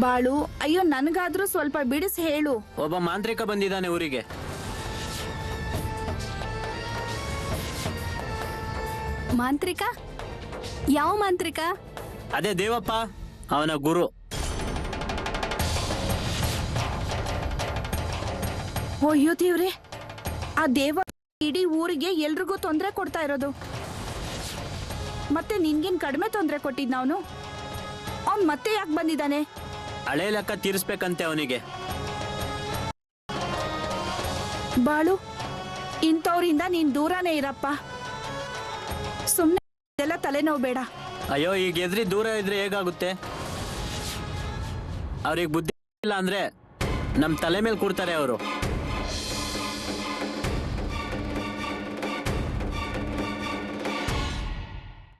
ಬಾಳು, ಅಯ್ಯೋ ನನ್ಗಾದ್ರೂ ಸ್ವಲ್ಪ ಬಿಡಿಸಿ ಹೇಳು. ಒಬ್ಬ ಮಾಂತ್ರಿಕ ಬಂದಿದ್ದಾನೆ ಊರಿಗೆ. ಮಾಂತ್ರಿಕ? ಯಾವ ಮಾಂತ್ರಿಕ? ಅದೇ ದೇವಪ್ಪ, ಅವನ ಗುರು. ಅಯ್ಯೋ ದೇವ್ರೆ, ಆ ದೇವ ಇಡೀ ಊರಿಗೆ ಎಲ್ರಿಗೂ ತೊಂದರೆ ಕೊಡ್ತಾ ಇರೋದು. ಮತ್ತೆ ನಿನ್ಗೇನ್ ಕಡಿಮೆ ತೊಂದರೆ ಕೊಟ್ಟಿದ್ನ ಅವನು? ಅವ್ನ್ ಮತ್ತೆ ಯಾಕೆ ಬಂದಿದ್ದಾನೆ? ಹಳೆ ಲೆಕ್ಕ ತೀರಿಸ್ಬೇಕಂತೆ ಅವನಿಗೆ. ಬಾಳು, ಇಂಥವ್ರಿಂದ ನೀನ್ ದೂರನೇ ಇರಪ್ಪ. ಸುಮ್ನೆ ಇದೆಲ್ಲ ತಲೆನೋವು ಬೇಡ. ಅಯ್ಯೋ, ಈಗ ಎದ್ರಿ ದೂರ ಇದ್ರೆ ಹೇಗಾಗುತ್ತೆ? ಅವ್ರಿಗೆ ಬುದ್ಧಿ ಇಲ್ಲ ಅಂದ್ರೆ ನಮ್ಮ ತಲೆ ಮೇಲೆ ಕೂರ್ತಾರೆ ಅವರು.